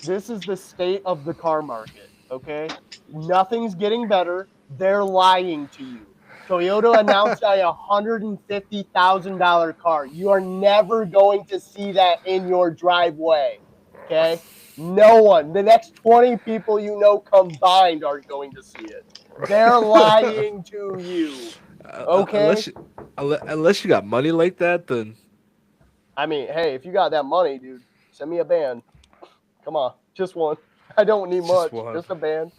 this is the state of the car market. Okay, nothing's getting better. They're lying to you. Toyota announced a $150,000 car. You are never going to see that in your driveway. Okay, no one. The next 20 people you know combined aren't going to see it. They're lying to you. Okay. Unless you got money like that, then I mean, hey, if you got that money, dude, send me a band. Come on, just one. I don't need much. just one. Just a band.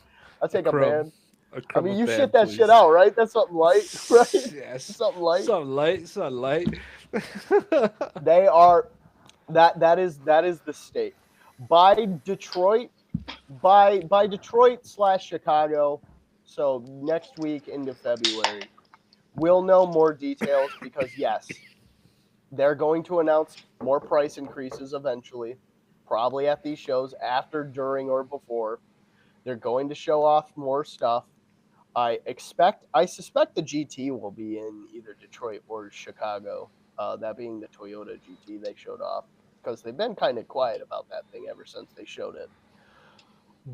I'll take a crumb. band. A I crumb mean, of you band, shit that please. shit out, right? That's something light, right? Yes. Something light. Something light. They are that is the state. By Detroit, by Detroit/Chicago. So next week into February, we'll know more details because yes, they're going to announce more price increases eventually, probably at these shows after, during, or before. They're going to show off more stuff. I suspect the GT will be in either Detroit or Chicago. That being the Toyota GT they showed off, because they've been kind of quiet about that thing ever since they showed it.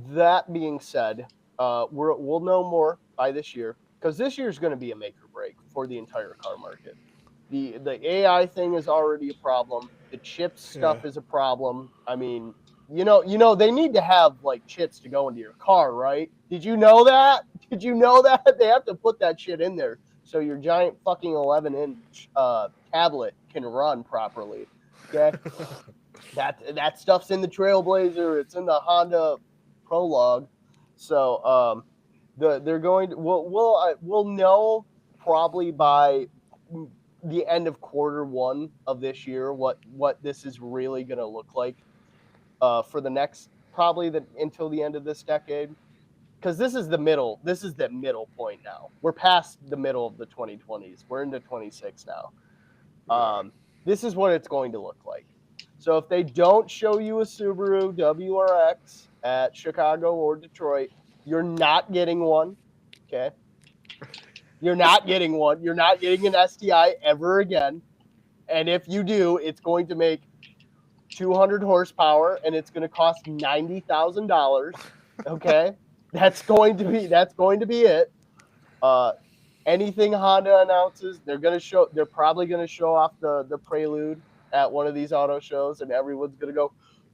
That being said, we'll know more by this year, because this year is going to be a make or break for the entire car market. The AI thing is already a problem. The chips stuff is a problem. I mean, you know, they need to have like chips to go into your car, right? Did you know that? Did you know that they have to put that shit in there so your giant fucking 11-inch tablet can run properly? Okay, that stuff's in the Trailblazer. It's in the Honda Prologue. So they're going to we'll know probably by the end of Q1 of this year what this is really going to look like for the next probably until the end of this decade, because this is the middle point now. We're past the middle of the 2020s. We're into 26 now. This is what it's going to look like. So if they don't show you a Subaru WRX at Chicago or Detroit, you're not getting one. Okay. You're not getting one. You're not getting an STI ever again. And if you do, it's going to make 200 horsepower and it's going to cost $90,000. Okay. That's going to be it. Anything Honda announces, they're probably going to show off the Prelude at one of these auto shows, and everyone's going to go,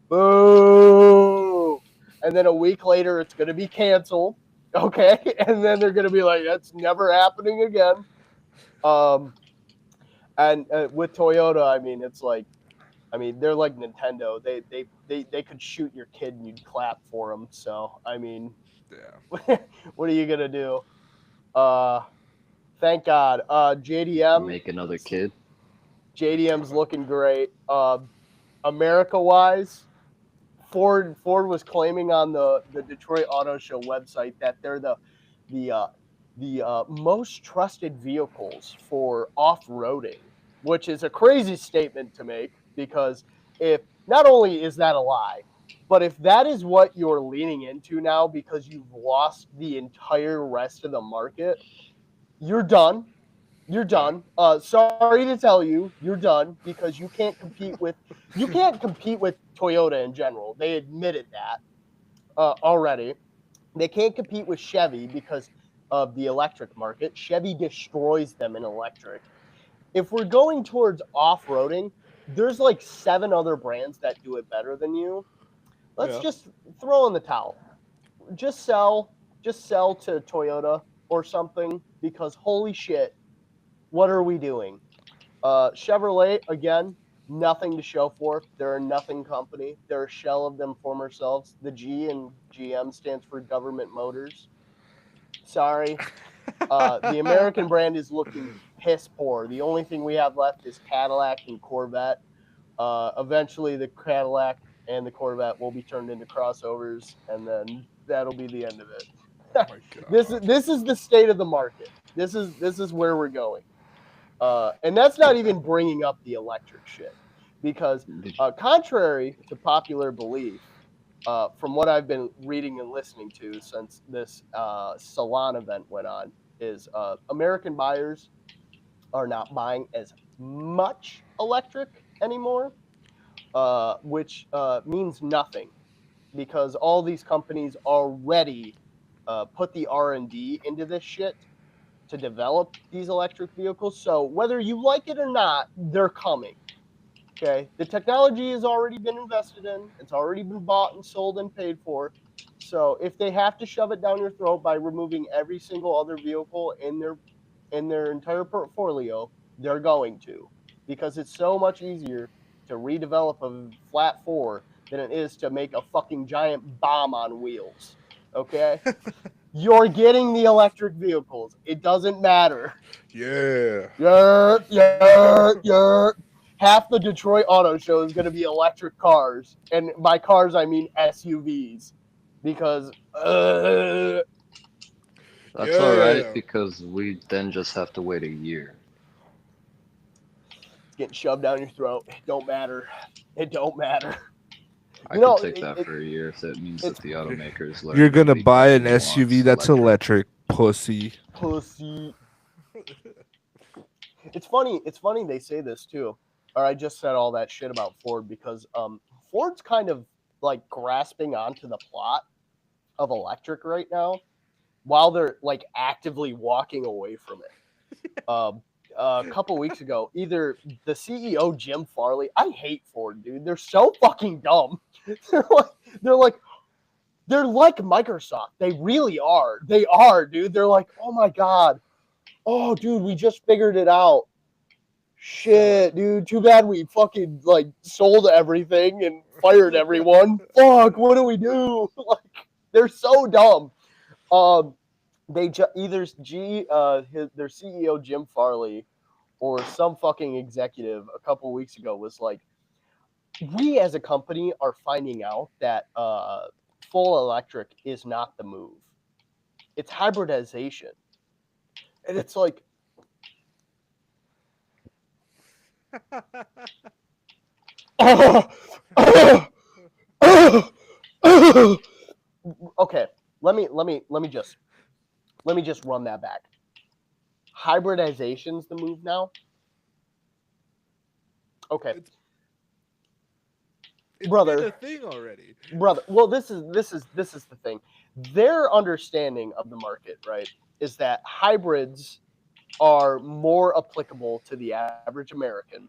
boo. And then a week later, it's going to be canceled. Okay. And then they're going to be like, that's never happening again. And with Toyota, I mean, it's like, they're like Nintendo. They could shoot your kid and you'd clap for them. So, I mean, Yeah. what are you going to do? Thank God. JDM. make another kid. JDM's looking great. America-wise, Ford was claiming on the Detroit Auto Show website that they're the most trusted vehicles for off-roading, which is a crazy statement to make, because if not only is that a lie, but if that is what you're leaning into now because you've lost the entire rest of the market, you're done. You're done. Sorry to tell you, you're done, because you can't compete with Toyota in general. They admitted that already. They can't compete with Chevy because of the electric market. Chevy destroys them in electric. If we're going towards off-roading, there's like 7 other brands that do it better than you. Let's just throw in the towel. Just sell to Toyota or something, because holy shit, what are we doing? Chevrolet, again, nothing to show for. They're a nothing company. They're a shell of them former selves. The G in GM stands for Government Motors. Sorry. The American brand is looking piss poor. The only thing we have left is Cadillac and Corvette. Eventually, the Cadillac and the Corvette will be turned into crossovers, and then that'll be the end of it. Oh my God. This is the state of the market. This is where we're going. And that's not even bringing up the electric shit, because contrary to popular belief, from what I've been reading and listening to since this Salon event went on, is American buyers are not buying as much electric anymore, which means nothing, because all these companies already put the R&D into this shit to develop these electric vehicles. So whether you like it or not, they're coming. Okay, the technology has already been invested in. It's already been bought and sold and paid for. So if they have to shove it down your throat by removing every single other vehicle in their entire portfolio, they're going to, because it's so much easier to redevelop a flat four than it is to make a fucking giant bomb on wheels. Okay? You're getting the electric vehicles. It doesn't matter. Yeah. Yeah. Half the Detroit Auto Show is going to be electric cars. And by cars, I mean SUVs. Because, That's Yeah. all right, because we then just have to wait a year. getting shoved down your throat. It don't matter. It don't matter. I You could know, take that for a year if that means that the automakers learn You're that gonna we buy can an do SUV lots that's electric, pussy. Pussy. It's funny they say this too. Or I just said all that shit about Ford because Ford's kind of like grasping onto the plot of electric right now, while they're like actively walking away from it. A couple weeks ago, either the CEO Jim Farley, I hate Ford, dude. They're so fucking dumb. They're like Microsoft. They really are. They are, dude. They're like, oh my god, oh dude, we just figured it out. Shit, dude. Too bad we fucking like sold everything and fired everyone. Fuck, what do we do? Like, they're so dumb. They either their CEO Jim Farley or some fucking executive a couple weeks ago was like, we as a company are finding out that full electric is not the move. It's hybridization, and it's like, okay, let me just run that back. Hybridization's the move now. Okay, It's brother, been a thing already. brother. Well, this is the thing. Their understanding of the market, right, is that hybrids are more applicable to the average American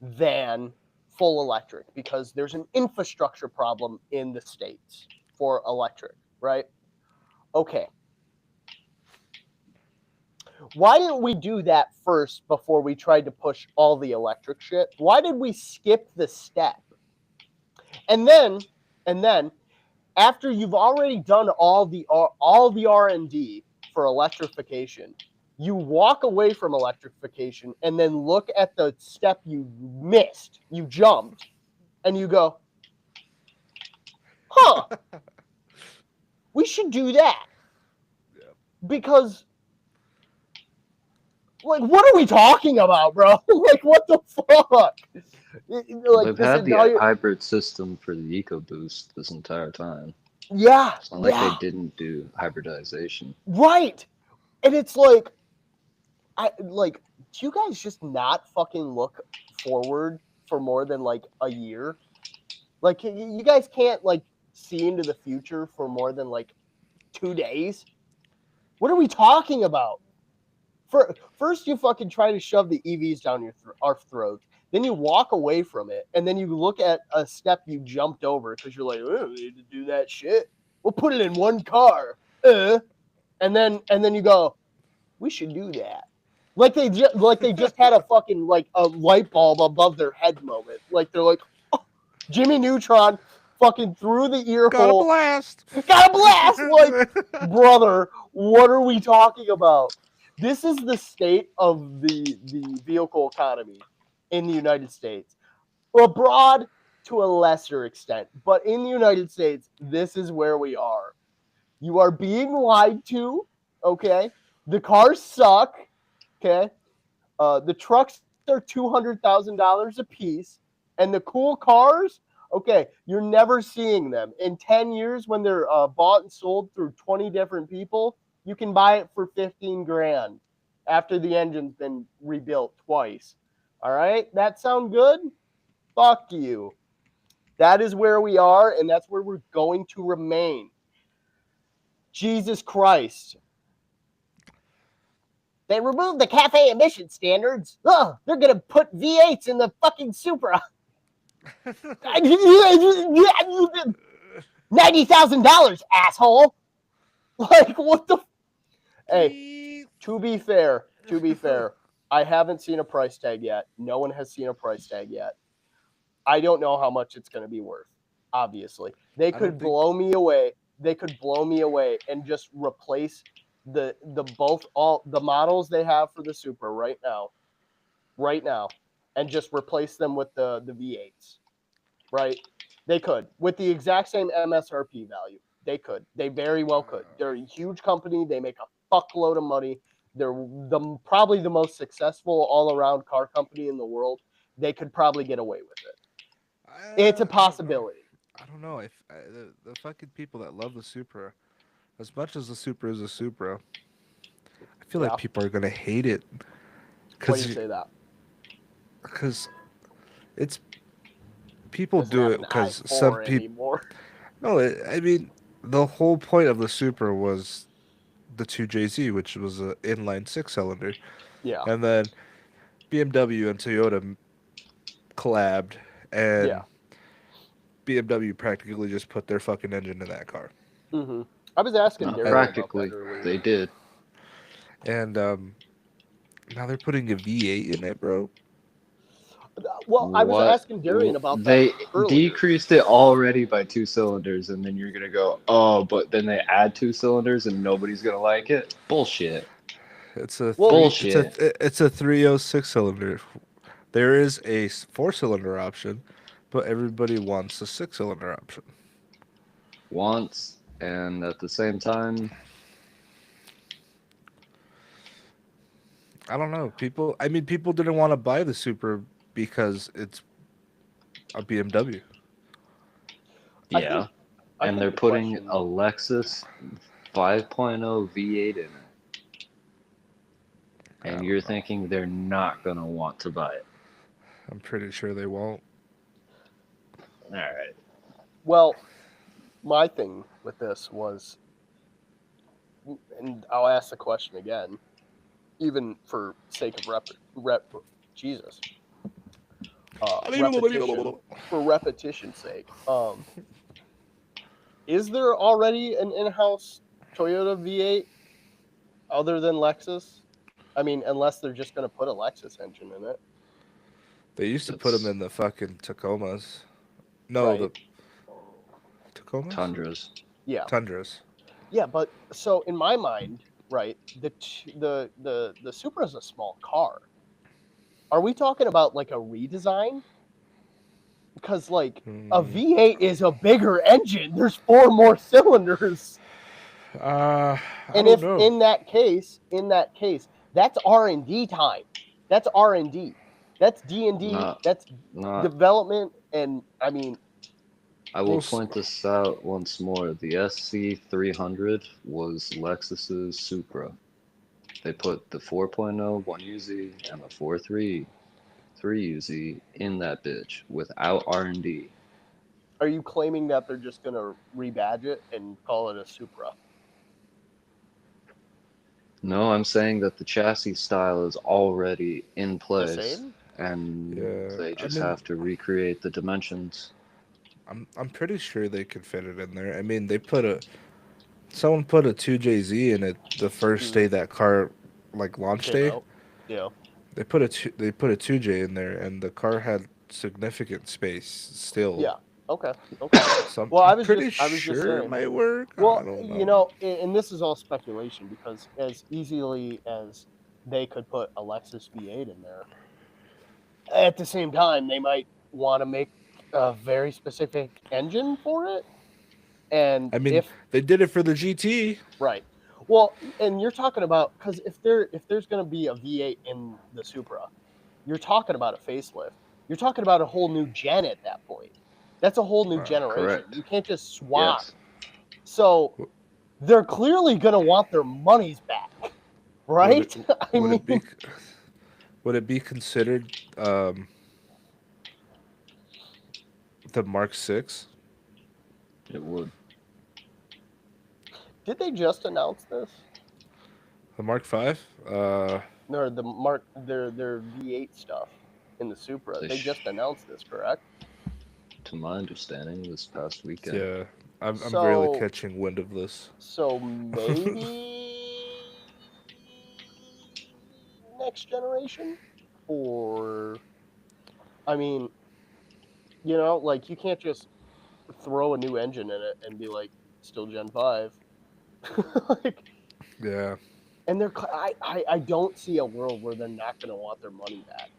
than full electric, because there's an infrastructure problem in the States for electric, right? Okay. Why didn't we do that first before we tried to push all the electric shit? Why did we skip the step? And then after you've already done all the R&D for electrification, you walk away from electrification and then look at the step you missed, you jumped, and you go, huh, we should do that. Yep. Because, like, what are we talking about, bro? Like, what the fuck? Like, They've had the hybrid system for the EcoBoost this entire time. Yeah. It's not like they didn't do hybridization. Right. And it's like, do you guys just not fucking look forward for more than like a year? Like, you guys can't like see into the future for more than like 2 days? What are we talking about? First, you fucking try to shove the EVs down our throats. Then you walk away from it, and then you look at a step you jumped over because you're like, oh, we need to do that shit. We'll put it in one car. And then you go, we should do that. Like they just had a fucking like a light bulb above their head moment. Like they're like, oh, Jimmy Neutron fucking through the ear Got a hole. blast. Got a blast. Like, brother, what are we talking about? This is the state of the vehicle economy in the United States. Abroad, to a lesser extent, but in the United States, this is where we are. You are being lied to. Okay, the cars suck. Okay, the trucks are $200,000 a piece, and the cool cars. Okay, you're never seeing them in 10 years when they're bought and sold through 20 different people. You can buy it for 15 grand after the engine's been rebuilt twice. All right, that sound good? Fuck you. That is where we are, and that's where we're going to remain. Jesus Christ. They removed the cafe emission standards. Oh, they're going to put V8s in the fucking Supra. $90,000, asshole. Like, what the? Hey, to be fair, I haven't seen a price tag yet. No one has seen a price tag yet. I don't know how much it's going to be worth. Obviously, they could blow me away. They could blow me away and just replace all the models they have for the Supra right now, and just replace them with the V8s. Right? They could with the exact same MSRP value. They could. They very well could. They're a huge company. They make a fuckload of money. They're probably the most successful all-around car company in the world. They could probably get away with it. It's a possibility. I don't know if the fucking people that love the Supra, as much as the Supra is a Supra, I feel like people are gonna hate it. Why do you say that? Because it's people do it because some people. No, I mean the whole point of the Supra was the 2JZ, which was an inline 6-cylinder. Yeah. And then BMW and Toyota collabed, and BMW practically just put their fucking engine in that car. Mm-hmm. I was asking Darren practically, about that earlier. they did. And now they're putting a V8 in it, bro. Well, I was asking Darian about that. They earlier. decreased it already by 2 cylinders, and then you're gonna go, oh, but then they add 2 cylinders and nobody's gonna like it. Bullshit. It's a bullshit. It's a 306 cylinder. There is a 4-cylinder option, but everybody wants a 6-cylinder option. Wants, and at the same time, I don't know. People didn't want to buy the Supra because it's a BMW. Yeah. And they're putting a Lexus 5.0 V8 in it. And you're thinking they're not going to want to buy it. I'm pretty sure they won't. All right. Well, my thing with this was, and I'll ask the question again, even for sake of repetition's sake. Is there already an in-house Toyota V8 other than Lexus? I mean, unless they're just going to put a Lexus engine in it. They used to put them in the fucking Tacomas. No, the Tacomas? Tundras. Yeah. Tundras. Yeah, but so in my mind, right, the Supra is a small car. Are we talking about like a redesign? Because like a V8 is a bigger engine. There's 4 more cylinders. I and don't if know. in that case, that's R&D time. That's R&D. That's D&D. That's development. And I mean, I will point this out once more. The SC300 was Lexus's Supra. They put the 4.0 1UZ and the 4.3 3UZ in that bitch without R&D. Are you claiming that they're just going to rebadge it and call it a Supra? No, I'm saying that the chassis style is already in place. The same? And they just have to recreate the dimensions. I'm pretty sure they could fit it in there. I mean, someone put a 2JZ in it the first day that car launch day. Yeah. They put a 2J in there, and the car had significant space still. Yeah. Okay. So well, I was pretty sure sure it might work. Well, I don't know. you know, and this is all speculation because as easily as they could put a Lexus V8 in there, at the same time they might want to make a very specific engine for it. And I mean, if they did it for the GT. right, well, and you're talking about because if there's going to be a V8 in the Supra, you're talking about a facelift. You're talking about a whole new gen at that point. That's a whole new generation. Correct. You can't just swap. Yes. So they're clearly going to want their monies back, right? I Would mean, would it be considered the Mark 6? It would. did they just announce this? The Mark 5? Or their V8 stuff in the Supra. They They just announced this, correct? To my understanding, this past weekend. Yeah. I'm So- barely catching wind of this. So maybe next generation, or I mean, like you can't just throw a new engine in it and be like, still Gen 5. Like, Yeah. and I don't see a world where they're not going to want their money back.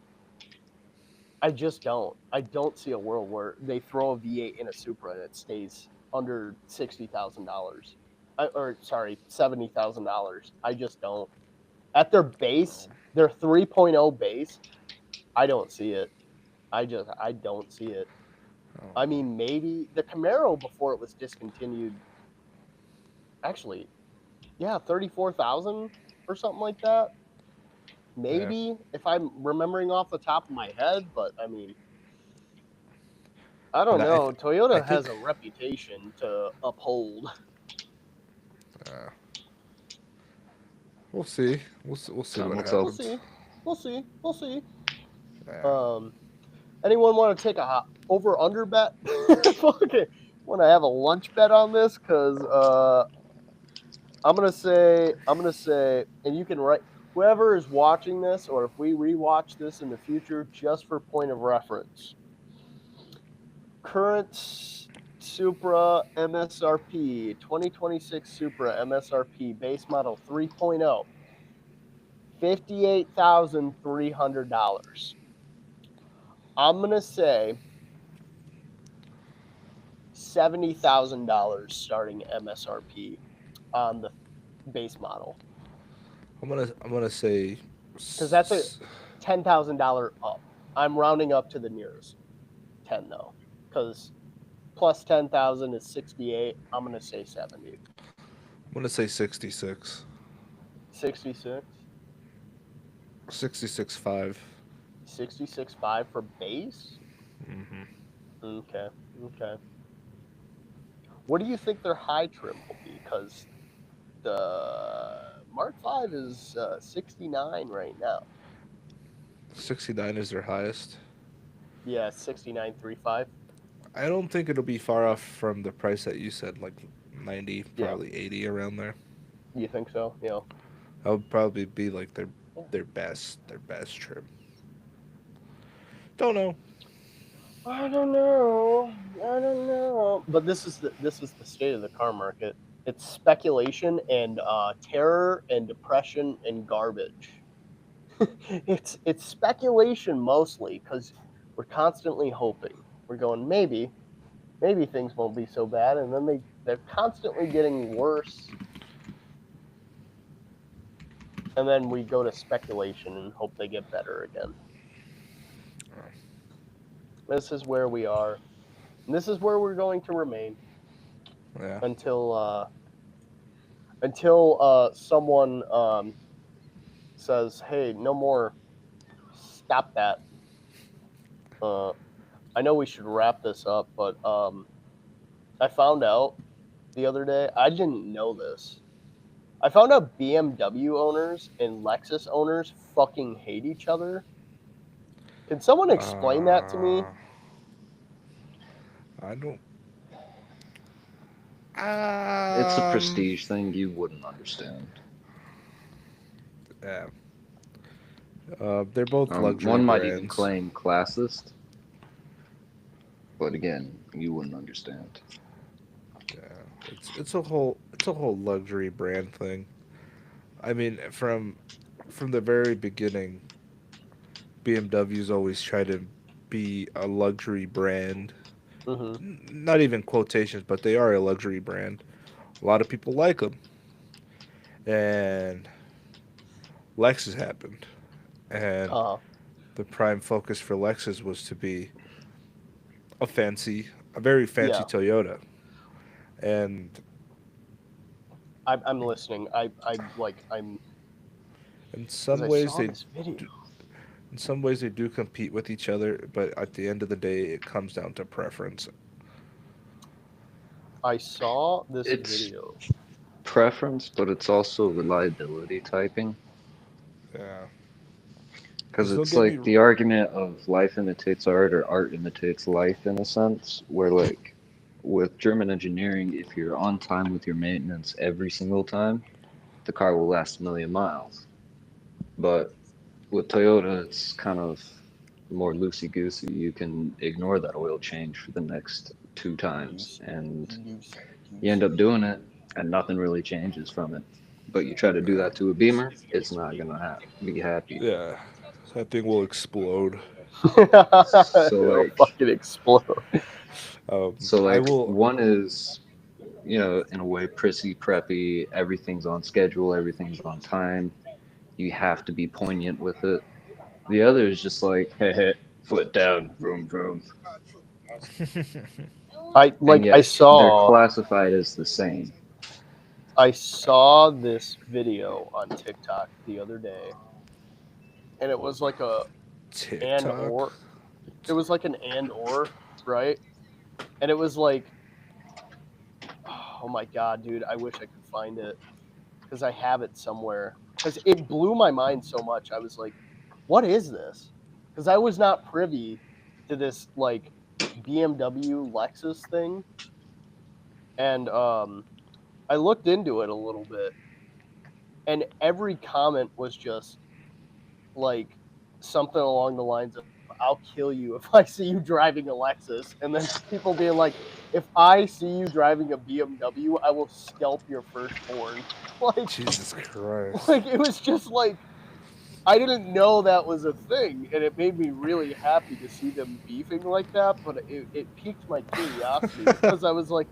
I just don't. I don't see a world where they throw a V8 in a Supra and it stays under $60,000. Or sorry, $70,000. I just don't. At their base, their 3.0 base, I don't see it. I don't see it. I mean, maybe the Camaro before it was discontinued. Actually, yeah, 34,000 or something like that. Maybe if I'm remembering off the top of my head, but I mean, I don't And know. Toyota I has a think- reputation to uphold. We'll see. We'll see Time what will tell. happens. We'll see. Yeah. Anyone want to take a over under bet? Okay, want to have a lunch bet on this? Because I'm gonna say, and you can write whoever is watching this, or if we rewatch this in the future, just for point of reference. Current Supra MSRP 2026 Supra MSRP base model 3.0, $58,300. I'm gonna say $70,000 starting MSRP on the base model. I'm gonna say Because that's a $10,000 up. I'm rounding up to the nearest 10 though, because plus 10,000 is 68. I'm gonna say 70. I'm gonna say 66. 66. 66.5. 66.5 for base. Mm-hmm. Okay. What do you think their high trim will be? Because the Mark V is 69 right now. 69 is their highest. Yeah, 69.35. I don't think it'll be far off from the price that you said, like 90, Yeah. probably 80 around there. You think so? Yeah. That would probably be like their best trim. Don't know. I don't know. But this is the state of the car market. It's speculation and terror and depression and garbage. It's speculation mostly because we're constantly hoping. We're going maybe things won't be so bad, and then they're constantly getting worse. And then we go to speculation and hope they get better again. This is where we are. And this is where we're going to remain Yeah. until someone says, "Hey, no more. Stop that." I know we should wrap this up, but I found out the other day. I didn't know this. I found out BMW owners and Lexus owners fucking hate each other. Can someone explain that to me? I don't. It's a prestige thing you wouldn't understand. Yeah. They're both luxury One might brands. even claim classist, but again, you wouldn't understand. Yeah, it's a whole luxury brand thing. I mean, from the very beginning, BMW's always tried to be a luxury brand, Not even quotations, but they are a luxury brand. A lot of people like them. And Lexus happened. And Uh, the prime focus for Lexus was to be a very fancy yeah, Toyota. And I'm listening. I'm in because some I ways saw they this video. in some ways they do compete with each other, but at the end of the day it comes down to preference. I saw this It's video. preference, but it's also reliability typing. Yeah. Because Cuz don't it's get me like the argument of life imitates art or art imitates life in a sense, where like with German engineering, if you're on time with your maintenance every single time, the car will last a million miles. But with Toyota, it's kind of more loosey goosey. You can ignore that oil change for the next two times, Loose, and loose, you end loose. up doing it, and nothing really changes from it. But you try to do that to a Beamer, it's not gonna be happy. yeah, that thing will explode. So It'll like, fucking explode. so I like, will one is, in a way, prissy, preppy. Everything's on schedule. Everything's on time. You have to be poignant with it. The other is just like, hey, hey, foot down, vroom, vroom. And I yet they're saw classified as the same. this video on TikTok the other day, and it was like a and TikTok. or. It was like an and or, right? And it was like, oh my god, dude, I wish I could find it because I have it somewhere. Because it blew my mind so much. I was like, what is this? Because I was not privy to this like BMW Lexus thing, and I looked into it a little bit, and every comment was just like something along the lines of "I'll kill you if I see you driving a Lexus," and then people being like, "If I see you driving a BMW, I will scalp your firstborn." Like, Jesus Christ. like it was just like I didn't know that was a thing, and it made me really happy to see them beefing like that. But it piqued my curiosity because I was like,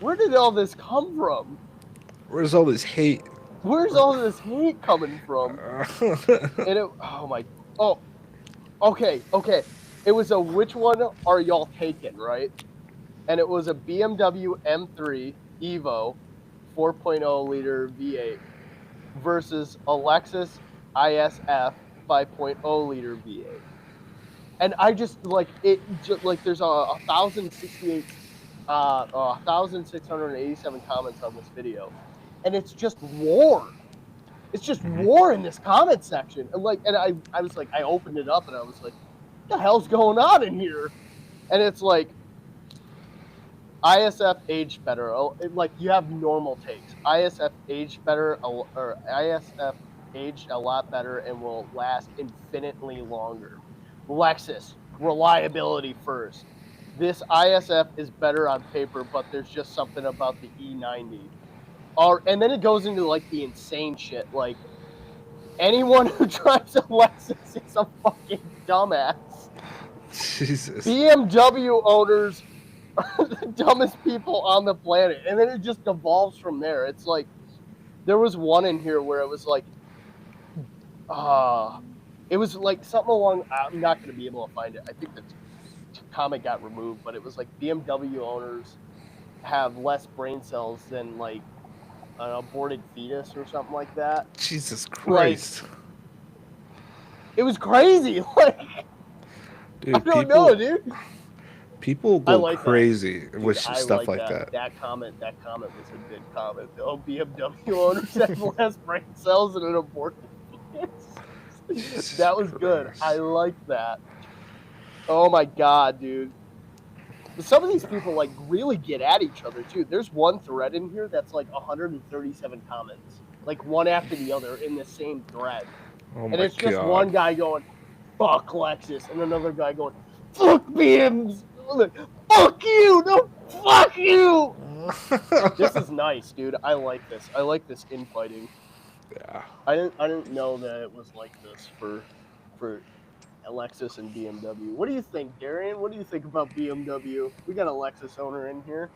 "Where did all this come from? Where's all this hate? Where's all this hate coming from?" And oh, okay. It was a which one are y'all taking, right? And it was a BMW M3 Evo 4.0 liter V8 versus a Lexus ISF 5.0 liter V8. And I just like it. Just, like there's a 1,687 comments on this video, and it's just war. It's just war in this comment section. And I was like, I opened it up and I was like, what the hell's going on in here? And it's like ISF aged better. Like you have normal takes. ISF aged better, or ISF aged a lot better and will last infinitely longer. Lexus, reliability first. This ISF is better on paper, but there's just something about the E90. And then it goes into like the insane shit. Like anyone who drives a Lexus is a fucking dumbass. Jesus. BMW owners are the dumbest people on the planet. And then it just evolves from there. It's like, there was one in here where it was like, it was like something along, I'm not going to be able to find it. I think the comment got removed, but it was like BMW owners have less brain cells than like an aborted fetus or something like that. Jesus Christ. It was crazy. Like, Dude, I don't know, dude. People I go like crazy Dude, with I stuff like like that. That comment was a good comment. Oh, BMW owners have less brain cells than an aborted fetus. That was good. Christ. I like that. Oh my god, dude. But some of these people like really get at each other too. There's one thread in here that's like 137 comments, like one after the other in the same thread. Oh And my it's just God. one guy going, fuck Lexus, and another guy going, fuck BMs, fuck you, no, fuck you. This is nice, dude. I like this. I like this infighting. Yeah. I didn't know that it was like this for Lexus and BMW. What do you think, Darian? What do you think about BMW? We got a Lexus owner in here.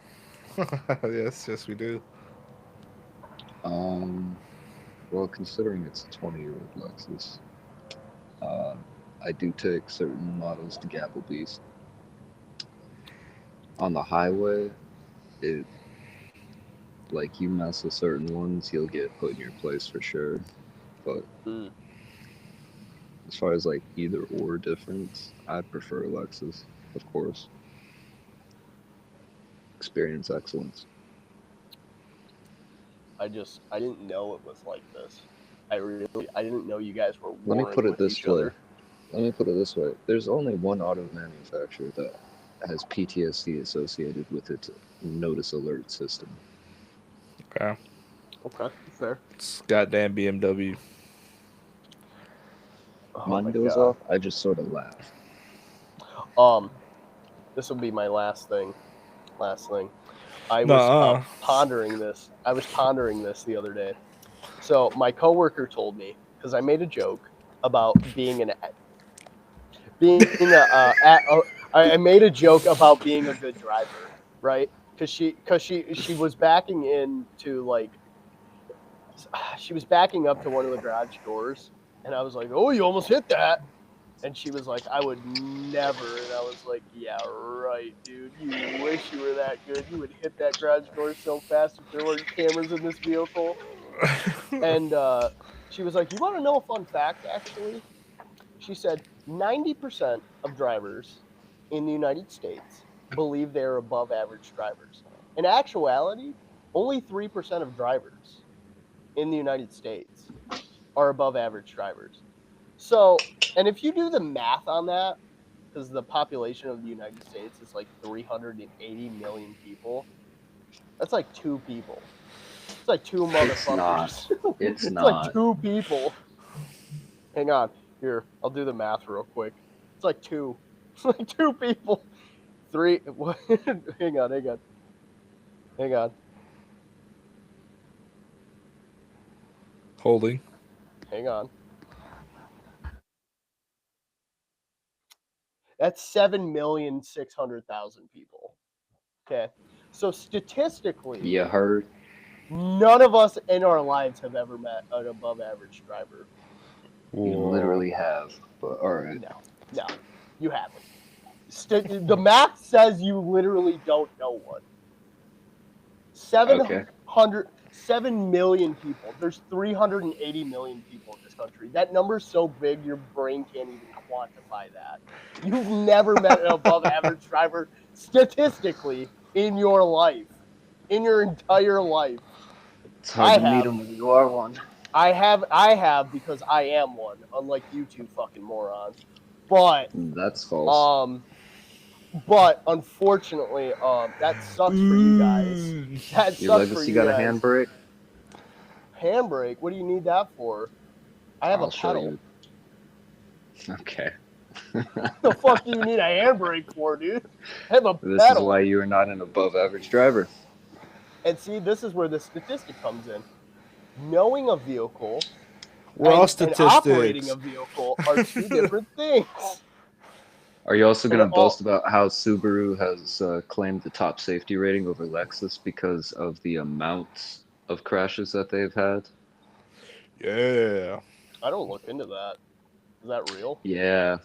Yes, we do. Um, well, considering it's a 20-year-old Lexus, uh, I do take certain models to Gapplebee's. On the highway, it like you mess with certain ones, you'll get put in your place for sure. But Mm. as far as like either or difference, I prefer Lexus, of course. Experience excellence. I didn't know it was like this. I didn't know you guys were Let me warring put it with this each way. other. Let me put it this way. There's only one auto manufacturer that has PTSD associated with its notice alert system. Okay. Okay, fair. It's goddamn BMW. Oh Mine my goes god. off, I just sort of laugh. This will be my last thing. Last thing. I was Nuh-uh. pondering this. I was pondering this the other day. So my coworker told me because I made a joke about I made a joke about being a good driver, right? Because she was backing into like she was backing up to one of the garage doors, and I was like, "Oh, you almost hit that." And she was like, I would never. And I was like, yeah, right, dude. You wish you were that good. You would hit that garage door so fast if there weren't cameras in this vehicle. And she was like, you want to know a fun fact, actually? She said 90% of drivers in the United States believe they're above average drivers. In actuality, only 3% of drivers in the United States are above average drivers. So, and if you do the math on that, because the population of the United States is like 380 million people, that's like two people. It's like two It's not. motherfuckers. It's It's like not. two people. Hang on. Here, I'll do the math real quick. It's like two. It's like two people. Three. Hang on, hang on. Hang on. Holding. Hang on. That's 7,600,000 people. Okay. So statistically, You heard? none of us in our lives have ever met an above average driver. You literally have. But alright. No, you haven't. The math says you literally don't know one. Okay. 7 million people. There's 380 million people in this country. That number's so big your brain can't even quantify that. You've never met an above average driver statistically in your life. In your entire life. It's hard I to meet have. them when you are one. I have because I am one, unlike you two fucking morons. But That's false. but unfortunately, that sucks for you guys. That Your sucks for legacy you got a guys. handbrake? Handbrake? What do you need that for? I have I'll a show pedal. you. Okay. The fuck do you need a handbrake for, dude? I have a This pedal. is why you are not an above average driver. And see, this is where the statistic comes in. Knowing a vehicle We're all and statistics. operating a vehicle are two different things. Are you also going to They're all- boast about how Subaru has claimed the top safety rating over Lexus because of the amount of crashes that they've had? Yeah. I don't look into that. Is that real? Yeah,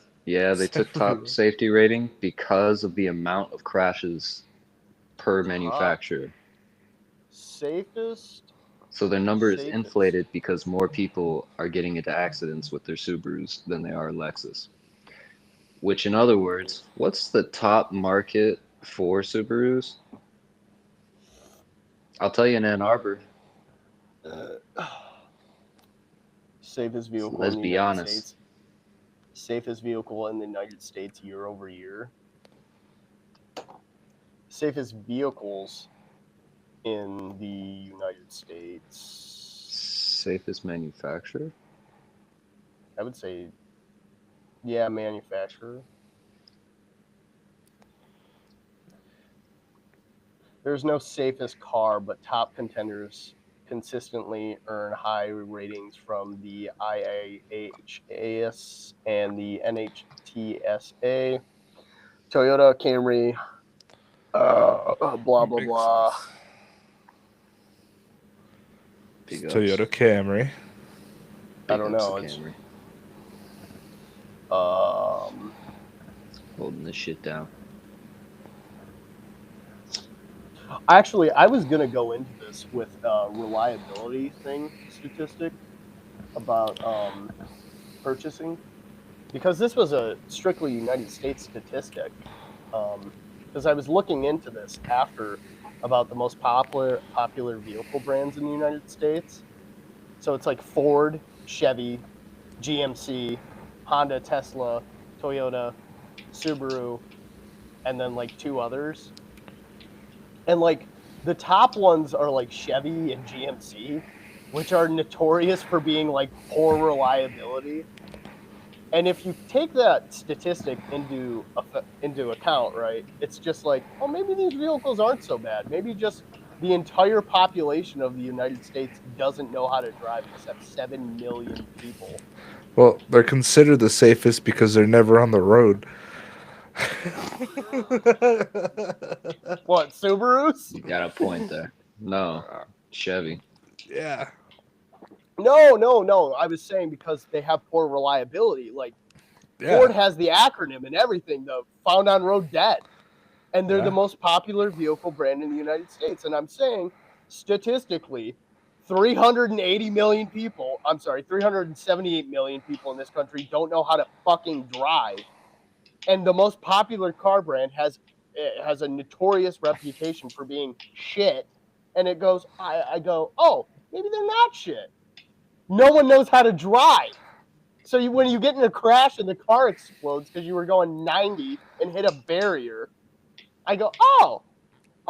they took top safety rating because of the amount of crashes per manufacturer. Safest. So their number is Safest. inflated because more people are getting into accidents with their Subarus than they are Lexus. Which, in other words, what's the top market for Subarus? I'll tell you in Ann Arbor. Safest vehicle Let's in the be United honest. States. Safest vehicle in the United States year over year. Safest vehicles in the United States. Safest manufacturer? I would say, yeah, manufacturer. There's no safest car, but top contenders consistently earn high ratings from the IIHS and the NHTSA. Toyota Camry, blah blah Makes blah. sense. Big It's ups. Toyota Camry. I Big don't ups know, to it's- Camry. Holding this shit down. Actually, I was gonna go into this with a reliability thing statistic about purchasing, because this was a strictly United States statistic. Because I was looking into this after about the most popular vehicle brands in the United States. So it's like Ford, Chevy, GMC, Honda, Tesla, Toyota, Subaru, and then like two others. And like the top ones are like Chevy and GMC, which are notorious for being like poor reliability. And if you take that statistic into account, right, it's just like, oh, maybe these vehicles aren't so bad. Maybe just the entire population of the United States doesn't know how to drive, except 7 million people. Well, they're considered the safest because they're never on the road. What, Subarus? You got a point there. No, Chevy. Yeah. No. I was saying because they have poor reliability. Like Yeah. Ford has the acronym and everything, the Found on Road Dead. And they're Yeah. the most popular vehicle brand in the United States. And I'm saying, statistically, 378 million people in this country don't know how to fucking drive. And the most popular car brand has a notorious reputation for being shit. And it goes, I go, oh, maybe they're not shit. No one knows how to drive. So when you get in a crash and the car explodes because you were going 90 and hit a barrier, I go, oh,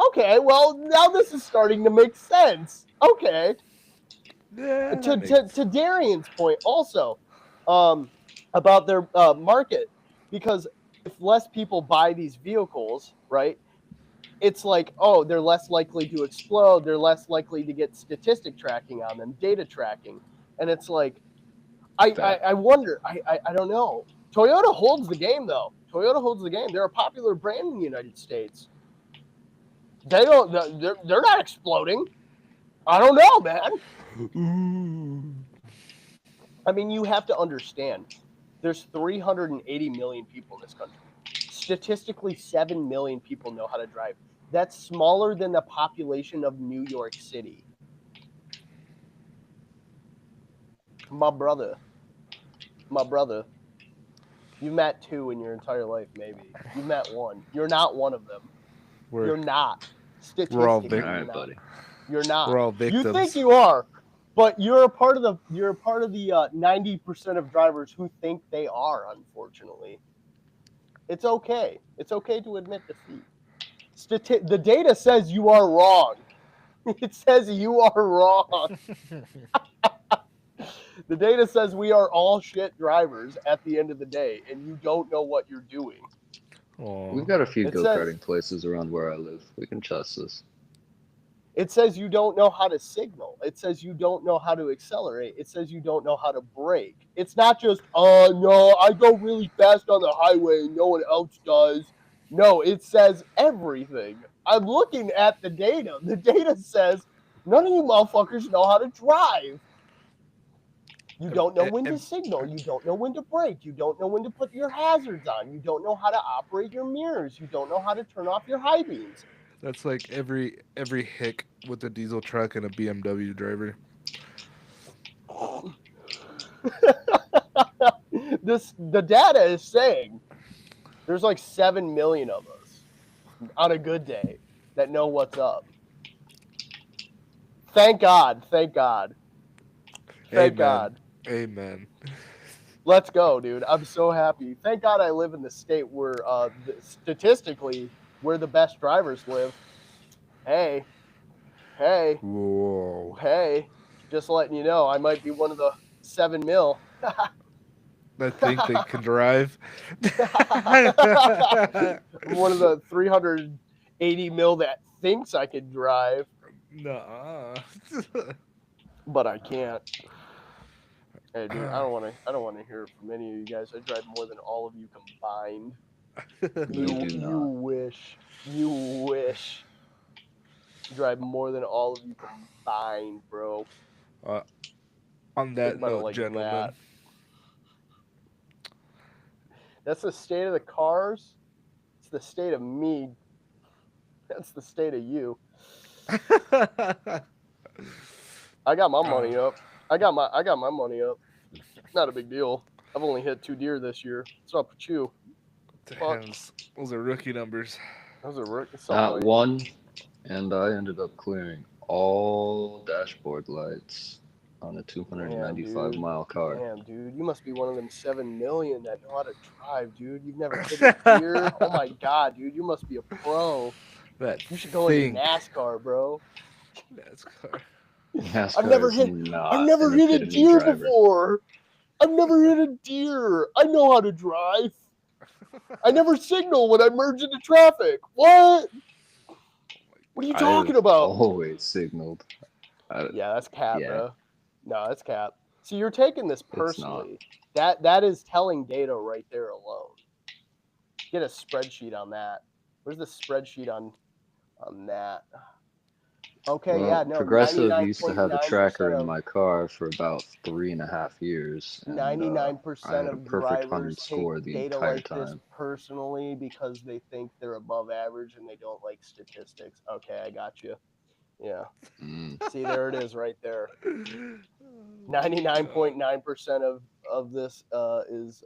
okay, well, now this is starting to make sense. Okay. Yeah. To Darian's point also, about their market, because if less people buy these vehicles, right, it's like, oh, they're less likely to explode. They're less likely to get statistic tracking on them, data tracking. And it's like, I wonder, I don't know. Toyota holds the game, though. Toyota holds the game. They're a popular brand in the United States. They're not exploding. I don't know, man. Ooh. I mean, you have to understand. There's 380 million people in this country. Statistically, 7 million people know how to drive. That's smaller than the population of New York City. My brother. You met two in your entire life, maybe. You met one. You're not one of them. You're not. We're all Statistically, All you're right, not. buddy. You're not. We're all victims. You think you are, but you're a part of the 90% of drivers who think they are. Unfortunately, it's okay. It's okay to admit defeat. The data says you are wrong. It says you are wrong. The data says we are all shit drivers at the end of the day, and you don't know what you're doing. Aw. We've got a few It go-karting says- places around where I live. We can trust this. It says you don't know how to signal. It says you don't know how to accelerate. It says you don't know how to brake. It's not just, oh, no, I go really fast on the highway and no one else does. No, it says everything. I'm looking at the data. The data says none of you motherfuckers know how to drive. You don't know when to signal. You don't know when to brake. You don't know when to put your hazards on. You don't know how to operate your mirrors. You don't know how to turn off your high beams. That's like every hick with a diesel truck and a BMW driver. The data is saying there's like 7 million of us on a good day that know what's up. Thank God. Thank God. Thank Amen. God. Amen. Let's go, dude. I'm so happy. Thank God I live in the state where statistically where the best drivers live. Hey. Whoa. Just letting you know, I might be one of the 7 mil. I think they can drive. One of the 380 mil that thinks I could drive. Nuh-uh. but I can't. Hey, dude, I don't want to hear it from any of you guys. I drive more than all of you combined. You do You not. wish. You wish. Drive more than all of you combined, bro. On that Think about it note, like gentlemen, that. That's the state of the cars. It's the state of me. That's the state of you. I got my money up. I got my money up. Not a big deal. I've only hit 2 deer this year. What's up with you? Fuck. Damn, those are rookie numbers. Those are Not one, and I ended up clearing all dashboard lights on a 295-mile car. Damn, dude. You must be one of them 7 million that know how to drive, dude. You've never hit a deer? Oh my god, dude. You must be a pro. That You should go into NASCAR, bro. NASCAR. NASCAR I've never is hit not I've never an hit a epitome deer driver. before. I've never hit a deer. I know how to drive. I never signal when I merge into traffic. What? What are you talking I've about? always signaled. Yeah, that's cap, Yeah. bro. No, that's cap. See, you're taking this It's not. personally. That is telling data right there alone. Get a spreadsheet on that. Where's the spreadsheet on that? Okay, Well, yeah, no. Progressive used to have a 99.9% tracker in of my car for about 3.5 years, and I 99% had a of perfect 100 drivers score take the data entire like this time. personally because they think they're above average and they don't like statistics. Okay, I got you. Yeah. See, there it is right there. 99.9% of this is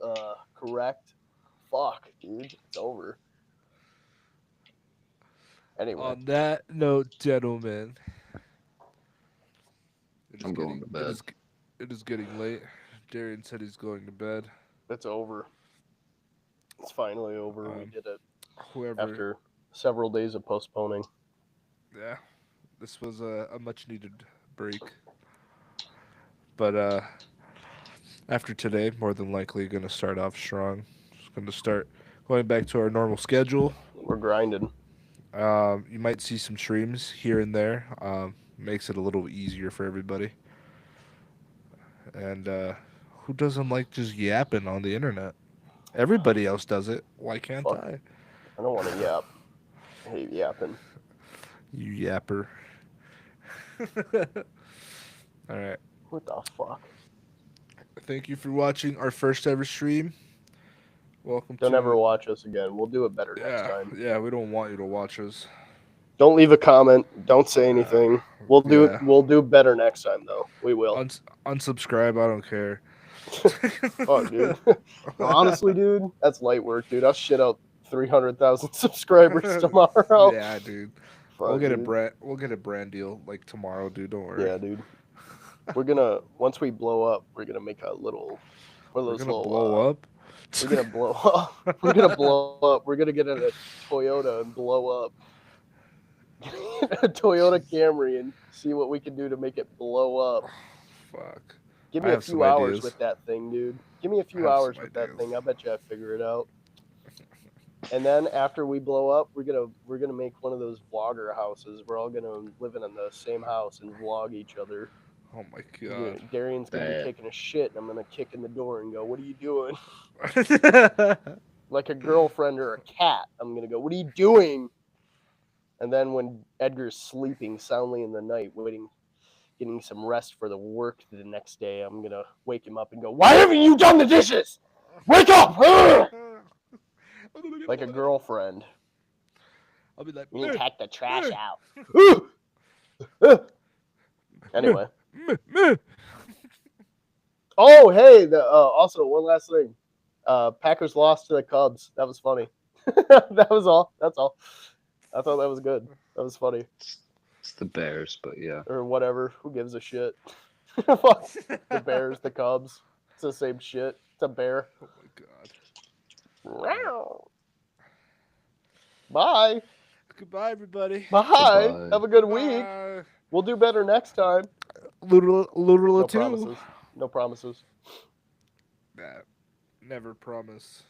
correct. Fuck, dude, it's over. Anyway, On that note, gentlemen, I'm going to bed. It is getting late. Darian said he's going to bed. it's over. It's finally over. We Um, did it Whoever, after several days of postponing. yeah, this was a much needed break. But after today, more than likely going to start off strong. Just going to start going back to our normal schedule. We're grinding. You might see some streams here and there. Makes it a little easier for everybody. And who doesn't like just yapping on the internet? Everybody else does it. Why can't Fuck. I? I don't want to yap. I hate yapping. You yapper. All right. What the fuck? Thank you for watching our first ever stream. Welcome Don't to. ever watch us again. We'll do it better next time. Yeah, we don't want you to watch us. Don't leave a comment. Don't say anything. We'll do better next time though. We will. Unsubscribe. I don't care. Fuck, dude. No, honestly, dude, that's light work, dude. I'll shit out 300,000 subscribers tomorrow. Yeah, dude. Fuck, We'll get dude. We'll get a brand deal like tomorrow, dude. Don't worry. Yeah, dude. We're gonna once we blow up, we're gonna make a little. One of We're those gonna little, blow up. We're gonna blow up. We're gonna blow up. We're gonna get in a Toyota and blow up. A Toyota Camry and see what we can do to make it blow up. Fuck. Give me I a have few some hours ideas. with that thing, dude. Give me a few I have hours some with that ideas. thing. I bet you I figure it out. And then after we blow up, we're gonna make one of those vlogger houses. We're all gonna live in the same house and vlog each other. Oh my god. Darian's gonna be Bad. taking a shit, and I'm gonna kick in the door and go, "What are you doing?" Like a girlfriend or a cat. I'm gonna go, "What are you doing?" And then when Edgar's sleeping soundly in the night, getting some rest for the work the next day, I'm gonna wake him up and go, "Why haven't you done the dishes? Wake up!" Like a girlfriend. I'll be like, You need to take the trash meh. out. Anyway. Oh, hey! Also, one last thing. Packers lost to the Cubs. That was funny. That was all. That's all. I thought that was good. That was funny. It's the Bears, but yeah. Or whatever. Who gives a shit? Fuck the Bears, the Cubs. It's the same shit. It's a bear. Oh my god. Wow. Bye. Goodbye, everybody. Bye. Goodbye. Have a good week. Bye. We'll do better next time. Literally No too. promises. No promises. Nah, never promise.